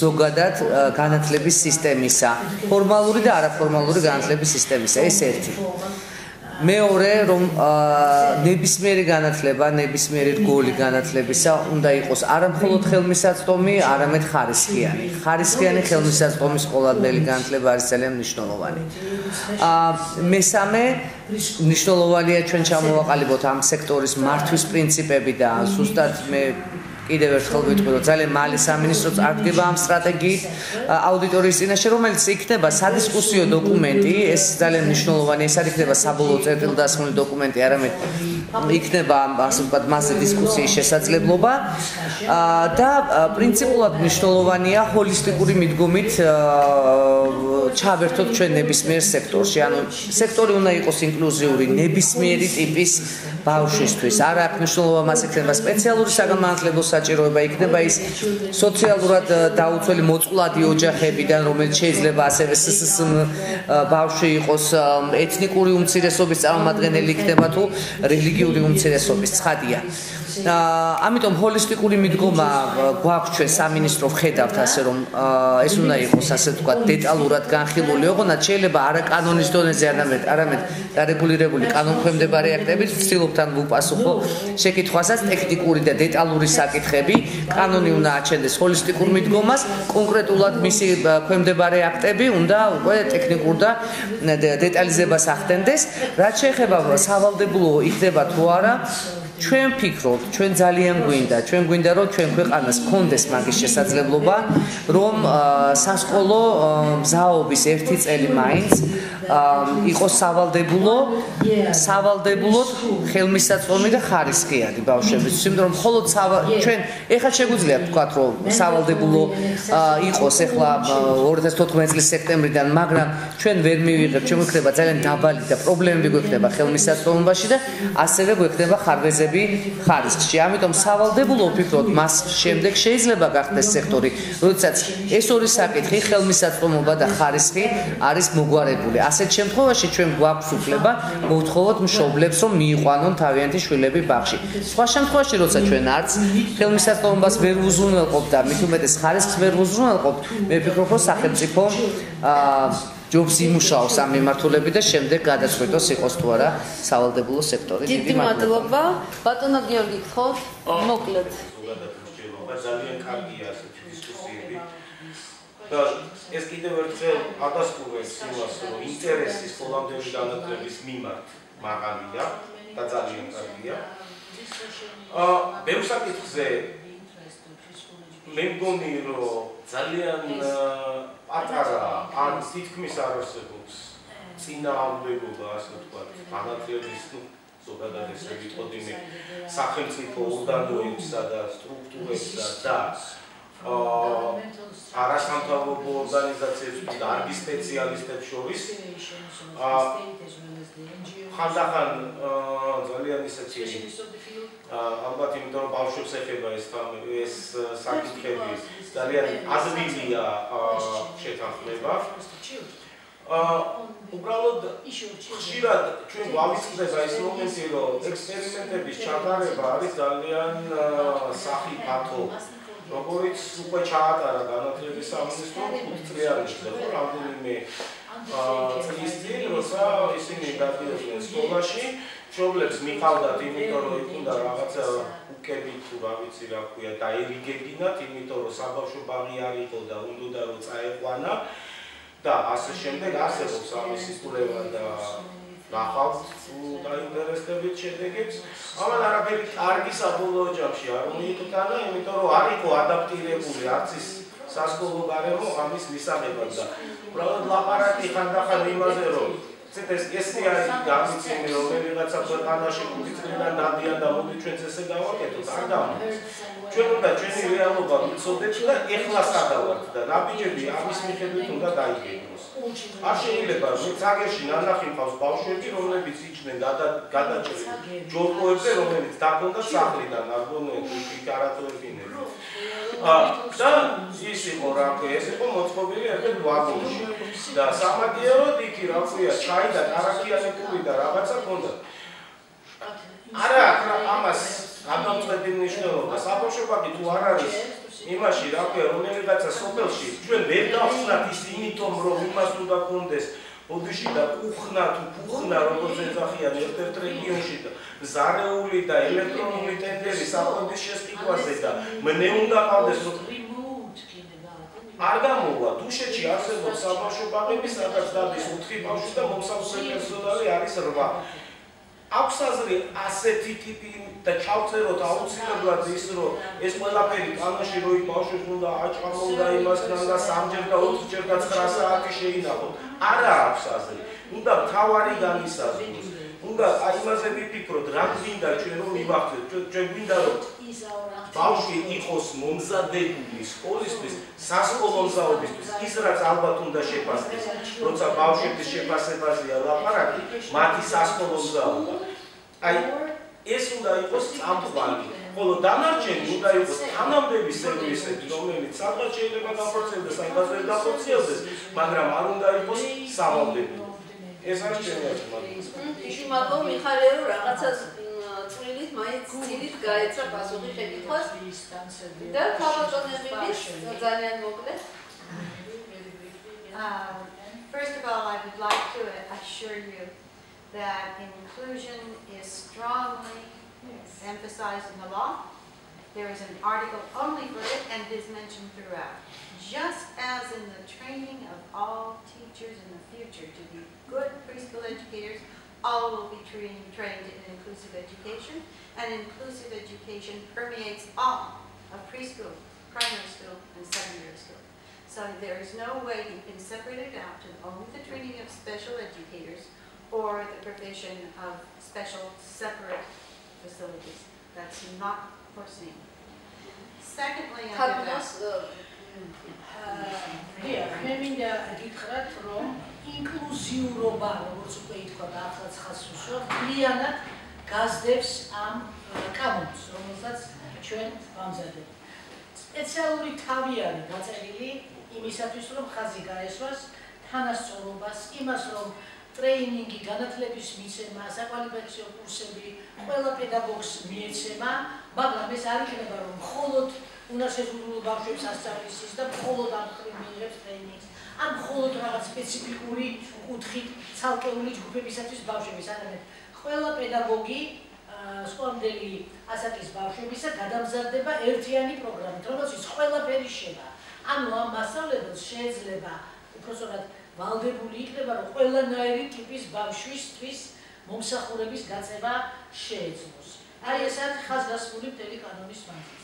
ზოგადად განათლების სისტემისა, ფორმალური და არაფორმალური განათლების სისტემისა. ეს ერთი. მეორე რომ ნებისმიერი განათლება, ნებისმიერი რგოლი განათლებისა უნდა იყოს არა მხოლოდ ხელმისაწვდომი, არამედ ხარისხიანი. ხარისხიანი ხელმისაწვდომი სკოლამდელი განათლება არის ძალიან მნიშვნელოვანი. მესამე მნიშვნელოვანია ჩვენ ჩამოვაყალიბოთ ამ სექტორის მართვის პრინციპები და ზუსტად მე კიდევ ერთხელ ვიტყვი, რომ ძალიან მალე სამინისტრო წარდგება ამ სტრატეგიით აუდიტორიის წინაშე, რომელიც იქნება სადისკუსიო დოკუმენტი, ეს ძალიან მნიშვნელოვანია, ეს არ იქნება საბოლოო წერტილდასმული დოკუმენტი, არამედ იქნება ასე ვთქვათ მასზე დისკუსიის შესაძლებლობა და პრინციპულად მნიშვნელოვანია ჰოლისტიკური მიდგომით ჩავერთოთ ჩვენ ნებისმიერ სექტორში. ანუ სექტორი უნდა იყოს ინკლუზიური, ნებისმიერი ტიპის ბავშვისთვის. არ აქვს მნიშვნელობა მას იქნება სპეციალური საგანმანათლებლო საჭიროება, იქნება ის სოციალურად დაუცველი მოწყვლადი ოჯახებიდან, რომელიც შეიძლება ასევე SSM ბავშვი იყოს, ეთნიკური უმცირესობის წარმომადგენელი იქნება თუ რელიგიური უმცირესობის, ცხადია. ამიტომ ჰოლისტიკური მიდგომა გვაქვს ჩვენ სამინისტრო ვხედავთ ასე რომ ეს უნდა იყოს ასე ვთქვათ დეტალურად განხილული, ოღონდ შეიძლება არა კანონის დონეზე, არამედ დარეგულირებული კანონქვემდებარე აქტებით ვცდილობთ ან ვუპასუხო შეკითხვასაც ტექნიკური და დეტალური საკითხები, კანონი უნდა აჩენდეს ჰოლისტიკურ მიდგომას, კონკრეტულად მისი ქვემდებარე აქტები უნდა უკვე ტექნიკურ და დეტალიზებას ახდენდეს, რაც შეეხება სავალდებულო იქნება თუ არა ჩვენ ფიქრობთ, ჩვენ ძალიან გვინდა რომ ჩვენ ქვეყანას გქონდეს მაგის შესაძლებლობა, რომ სასკოლო მზაობის ერთი წელი მაინც იყოს სავალდებულოდ ხელმისაწვდომი და ხარისხიანი ბავშვებისთვის, იმიტომ რომ მხოლოდ ჩვენ ეხლა შეგვიძლია ვთქვათ, რომ სავალდებულო იყოს ეხლა 2014 წლის სექტემბრიდან, მაგრამ ჩვენ ვერ მივიღებთ, ჩვენ გვექნება ძალიან დაბალი და პრობლემები გვექნება ხელმისაწვდომობაში და ასევე გვექნება ხარვეზები ხარისხში. ამიტომ სავალდებულო ვფიქრობთ, მას შემდეგ შეიძლება გახდეს სექტორი, როდესაც ეს ორი საკითხი, ხელმისაწვდომობა და ხარისხი არის მოგვარებული. ასეთ შემთხვევაში ჩვენ გვაქვს უფლება მოვთხოვოთ მშობლებს, რომ მიიყვანონ თავიანთი შვილები ბაღში. სხვა შემთხვევაში, როცა ჩვენ არც ხელმისაწვდომობას ვერ უზრუნველყოფთ და მით უმეტეს ხარისხს ვერ უზრუნველყოფთ, მე ვფიქრობ, რომ სახელმწიფო ჯობს იმუშაოს ამ მიმართულებით და შემდეგ გადაწყვეტოს იყოს თუ არა სავალდებულო სექტორი. დიდი მადლობა. ბატონო გიორგი, გთხოვთ? მოკლედ. ძალიან კარგია ასეთი დისკუსიები. და ეს კიდევ ერთხელ ადასტურებს იმას, რომ ინტერესის ხოლმდევი განათლების მიმართ მაღალია და ძალიან კარგია. ბევრ საკითხზე მე მგონი, რომ ძალიან პატარა ან თითქმის არ არსებობს წინააღმდეგობა, ასე ვთქვათ, განათლების ზოგადად ესე ვიტყოდი მე სახელმწიფო ორგანოებსა და სტრუქტურებსა და არასამთავრობო ორგანიზაციებს და დარგის სპეციალისტებს შორის ხანდახან ძალიან ისეთი ალბათ იმიტომ რომ ბავშვებს ეხება ეს საკითხები ძალიან ადვილია შეთანხმება უბრალოდ ხშირად ჩვენ გვავიწყდება ეს მომენტი რომ ექსპერიმენტების ჩატარება არის ძალიან სახიფათო როგორც უკვე ჩაატარა განათლების სამინისტრომ 5 წლიანში და რამდენიმე წლის წინ როცა ისინი გადიოდნენ სკოლაში მშობლებს მიყავდათ იმიტომ რომ იქ უნდა რაღაცა უკებით თუ რა ვიცი რა ქვია დაერიგებინათ იმიტომ რომ საბავშვო ბაღი არ იყო და უნდა რომ წაეყვანა და ასე შემდეგ არსებობს ამისი კვლევა და ნახავთ დაინტერესდებით შედეგებს ამან არაფერი კარგი საბოლოო ჯამში არ მიიტანა იმიტომ რომ არ იყო ადაპტირებული არც ის სასკოლო გარემო ამის მისაღებად და უბრალოდ ლაპარაკი ხანდახან იმაზე რომ ეს არის გამიცემი რომ ვიღაცა ქვეყანაში 5 წლიდან დადიან და მოდი ჩვენც ესე დავაკეთოთ არ გამოდის ჩვენ უნდა ჩვენი რეალობა ვიცოდეთ და ეხლა სადავართ და ნაბიჯები ამის მიხედვით უნდა დაიგეგმოს არ შეიძლება რომ ცაგერში ნანახი მყავს ბავშვები რომლებიც იჭნენ გადაჭრილი ჯორკოებზე რომელიც დაგონდათ სახლიდან არ გონიათ იქ არათოებინები და ის იყო რა ქვია ეს იყო მოწყობილი ერთ ვაგონში და სამაგიეროდ იქი რა ქვია ჩაი და კარაქიანებული და რაღაცა ქონდათ არა ამას გადავწყვეტი მნიშვნელობა საბავშვო ბაღი თუ არ არის იმაში რა ქვია რომელიღაცა სოფელში ჩვენ ვერ დავხსნათ ის იმიტომ რომ იმას უნდა გქონდეს ბოდიში და უხნა თუ ფუხნა როგორც ეძახიან ერთ-ერთ რეგიონში და ზარეული და ელექტრონული ტენდერი საფონდის შესყიდვაზე და მე უნდა ყავდეს რომ არ გამოვა დუშეთში არსებობს საბავშვო ბაღები სადაც დადის 4 ბავშვი და მომსახურე პერსონალი არის 8 აქვს აზრი ასეთი ტიპი და ჩავწეროთ აუცილებლად ის რომ ეს ყველაფერი კანონში რო ბავშვებს უნდა აჭამონ და იმასთან და 3-ჯერ და 4-ჯერ და 9 საათი შეინახოთ. არა აქვს აზრი. უნდა თავარი განისაზღვროს. უნდა აი იმაზე ვიფიქროთ, რა გვინდა ჩვენ რომ მივახცეთ. ჩვენ გვინდა რომ ბავშვი იყოს მომზადებული სკოლისთვის, სასკოლო მზაობისთვის, ის რაც ალბათ უნდა შეფასდეს. როცა ბავშვების შეფასებაზეა ლაპარაკი, მათი სასკოლო მზაობა. აი ეს უნდა იყოს წამყვანი. ხოლო დანარჩენი უნდა იყოს თანამდები სერვისები, რომელიც სადღაც შეიძლება განხორციელდეს, სადღაც ვერ განხორციელდეს, მაგრამ არ უნდა იყოს სავალდებულო. ეს არის ჩემი აზრი. ისე მაგო მიხარია რომ რაღაცას წვლილით მაინც წილით გაეცა პასუხი შეკითხვას და თავმოწონებების ძალიან მოკლედ. First of all, I would like to assure you that inclusion is strongly emphasized in the law. There is an article only for it and it is mentioned throughout. Just as in the training of all teachers in the future to be good preschool educators, all will be trained in inclusive education, and inclusive education permeates all of preschool, primary school, and secondary school. So there is no way you can separate it out to only the training of special educators or the provision of special separate facilities. That's not foreseen. Secondly, under that, მე მინდა გითხრათ, რომ ინკლუზიურობა, როგორც უკვე ითქვა და ახლაც ხაზს უსვამთ, მთლიანად გაზდევს ამ კანონს, რომელსაც ჩვენ ვამზადებთ. სპეციალური თავი არის გაწერილი იმისათვის, რომ ხაზი გაესვას თანასწორობას, იმას, რომ ტრეინინგი, განათლების მიცემა, საკვალიფიკაციო კურსები ყველა პედაგოგს მიეცემა, მაგრამ ეს არ იქნება, რომ მხოლოდ უნარშეზღუდულ ბავშვებს ასწავლის ის და მხოლოდ ამ ხრივ მიიღებს ტრეინინგს, ან მხოლოდ რაღაც სპეციფიკური კუთხით ცალკეული ჯგუფებისათვის ბავშვების, არამედ ყველა პედაგოგი სკოლამდელი ასაკის ბავშვებისა გადამზადდება ერთიანი პროგრამით, რომელშიც ყველაფერი შევა. ანუ ამ მასწავლებელს შეიძლება უпроსტად ვალდებული იქნება, რომ ყველანაირი ტიპის ბავშვისთვის მომსახურების გაწევა შეეძლოს. აი ეს არის ხაზგასმული მთელი კანონის მანძილზე.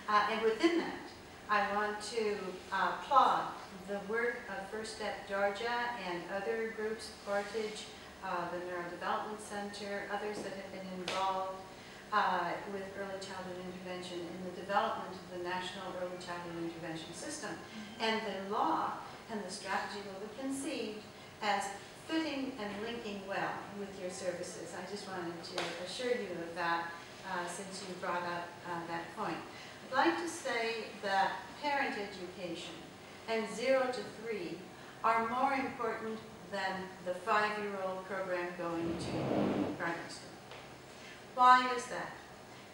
And within that, I want to applaud the work of First Step Georgia and other groups, Portage, the Neurodevelopment Center, others that have been involved with early childhood intervention in the development of the National Early Childhood Intervention System. And the law and the strategy will be conceived as fitting and linking well with your services. I just wanted to assure you of that since you brought up that point. I'd like to say that parent education and 0 to 3 are more important than the 5-year-old program going to primary school. Why is that?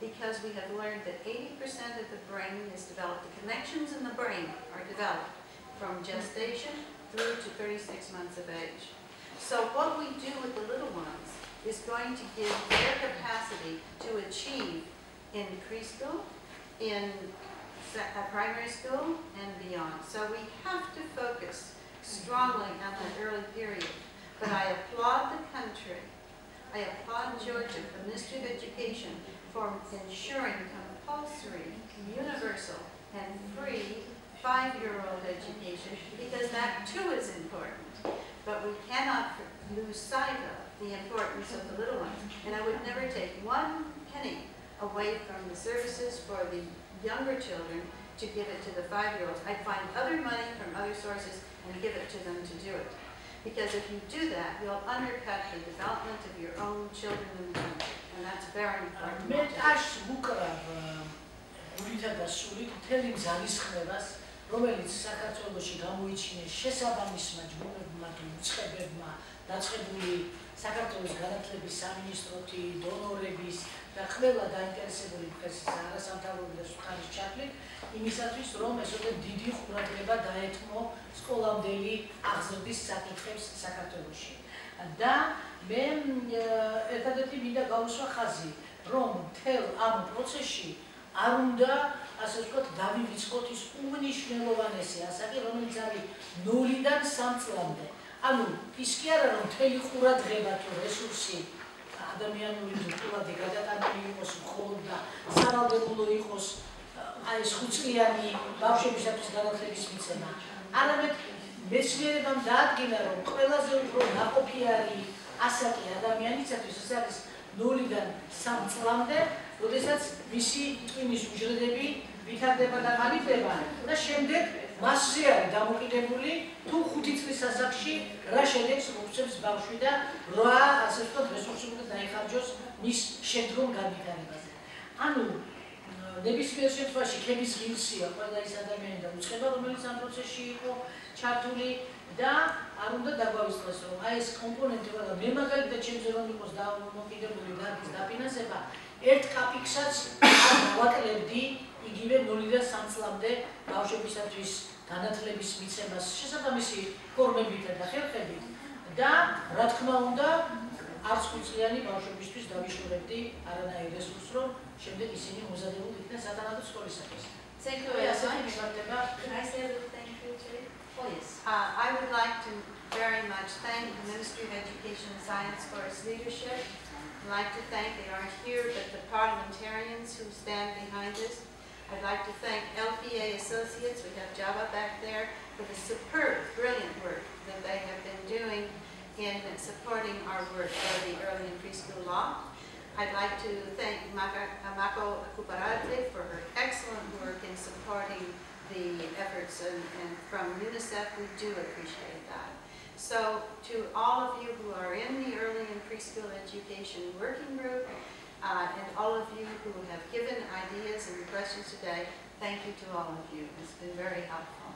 Because we have learned that 80% of the brain is developed, the connections in the brain are developed from gestation through to 36 months of age. So what we do with the little ones is going to give their capacity to achieve in preschool, in primary school, and beyond. So we have to focus strongly on that early period. But I applaud the country, I applaud Georgia, the Ministry of Education, for ensuring compulsory, universal, and free 5-year-old education, because that too is important. But we cannot lose sight of the importance of the little ones. And I would never take 1 penny away from the services for the younger children to give it to the 5-year-olds. I'd find other money from other sources and give it to them to do it. Because if you do that, you'll undercut the development of your own children in the country. And that's very important. რომელიც საქართველოში გამოიჩინეს შესაბამისმა ჯგუფებმა თუ უცხებებმა დაწყებული საქართველოს განათლების სამინისტროთი, დონორების და ყველა დაინტერესებული მხარეს არასამთავრობო და სუხარის ჩათვლით იმისათვის, რომ ესოთე დიდი ყურადღება დაეთმო სკოლამდელი აღზრდის საკითხებს საქართველოში. და მე ერთადერთი მინდა გავუსვა ხაზი, რომ მთელ ამ პროცესში არ უნდა ასე ვთქვათ, დავივიწყოთ ის უმნიშვნელოვანესი ასაკი, რომელიც არის 0-დან 3 წლამდე. ანუ ის კი არა, რომ მთელი ყურადღება თუ რესურსი ადამიანური ფულადი გადატანილი იყოს მხოლოდ და სავალდებულო იყოს აი ეს 5 წლიანი ბავშვებისათვის განათლების მიცემა. არამედ მეცნიერებამ დაადგინა, რომ ყველაზე უფრო ნაყოფი არის ასაკი ადამიანისათვის, ეს არის 0-დან 3 წლამდე, როდესაც მისი ტვინის უჯრედები ვითარდება და განვითარდება და შემდეგ მასზე არის დამოკიდებული თუ 5 წლის ასაკში რა შედეგს მოგვცემს ბავშვი და რა ასე ვთქვათ რესურსი უნდა დაიხარჯოს მის შემდგომ განვითარებაზე. ანუ ნებისმიერ შემთხვევაში ქების ღირსია ყველა ის ადამიანი და უცხება, რომელიც ამ პროცესში იყო ჩართული და არ უნდა დაგვავიწყდეს, რომ აი ეს კომპონენტი ყველა მე მაგალითად ჩემზე რომ იყოს დამოკიდებული დარგის დაფინანსება, ერთ კაპიკსაც ვაკლებდი იგივე 0-დან 3 წლამდე ბავშვებისათვის განათლების მიცემას შესაბამისი ფორმებით და ხერხებით და რა თქმა უნდა არც 5 წლიანი ბავშვებისთვის დავიშორებდი არანაირ რესურსს, რომ შემდეგ ისინი მომზადებულ იქნეს სათანადო სკოლისათვის. Thank you very much. Can I say a little thank you too? Oh yes. I would like to very much thank the Ministry of Education and Science for its leadership. I'd like to thank, they aren't here, but the parliamentarians who stand behind this. I'd like to thank LPA Associates, we have Java back there, for the superb, brilliant work that they have been doing in supporting our work for the early and preschool law. I'd like to thank Mako Kuparate for her excellent work in supporting the efforts and from UNICEF, we do appreciate that. So to all of you who are in the early and preschool education working group, and all of you who have given ideas and questions today, thank you to all of you. It's been very helpful.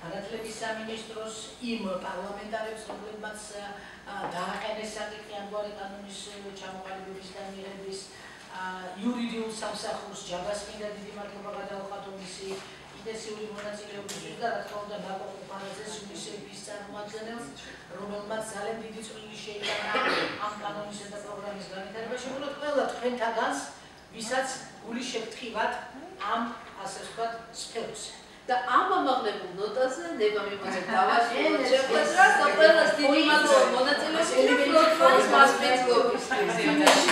განათლების სამინისტროს იმ პარლამენტარებს, რომლებმაც დააყენეს საკითხი ამგვარი კანონის ჩამოყალიბების და მიღების, იურიდიულ სამსახურს ჯაბას მინდა დიდი მადლობა გადავხატო მისი ინტენსიური მონაწილეობისთვის და რა თქმა უნდა მაკო კუპარაძეს UNICEF-ის წარმომადგენელს, რომელმაც ძალიან დიდი წვლილი შეიტანა ამ კანონისა და პროგრამის განვითარებაში, უბრალოდ ყველა თქვენთაგანს, ვისაც გული შეგთხივათ ამ ასე ვთქვათ სფეროზე. და ამ ამაღლებულ ნოტაზე ნება მიმოწევ დავაშუროთ შეხვედრას და ყველას დიდი მადლობა მონაწილეობისთვის და ფლოტმანის მასპინძლობისთვის.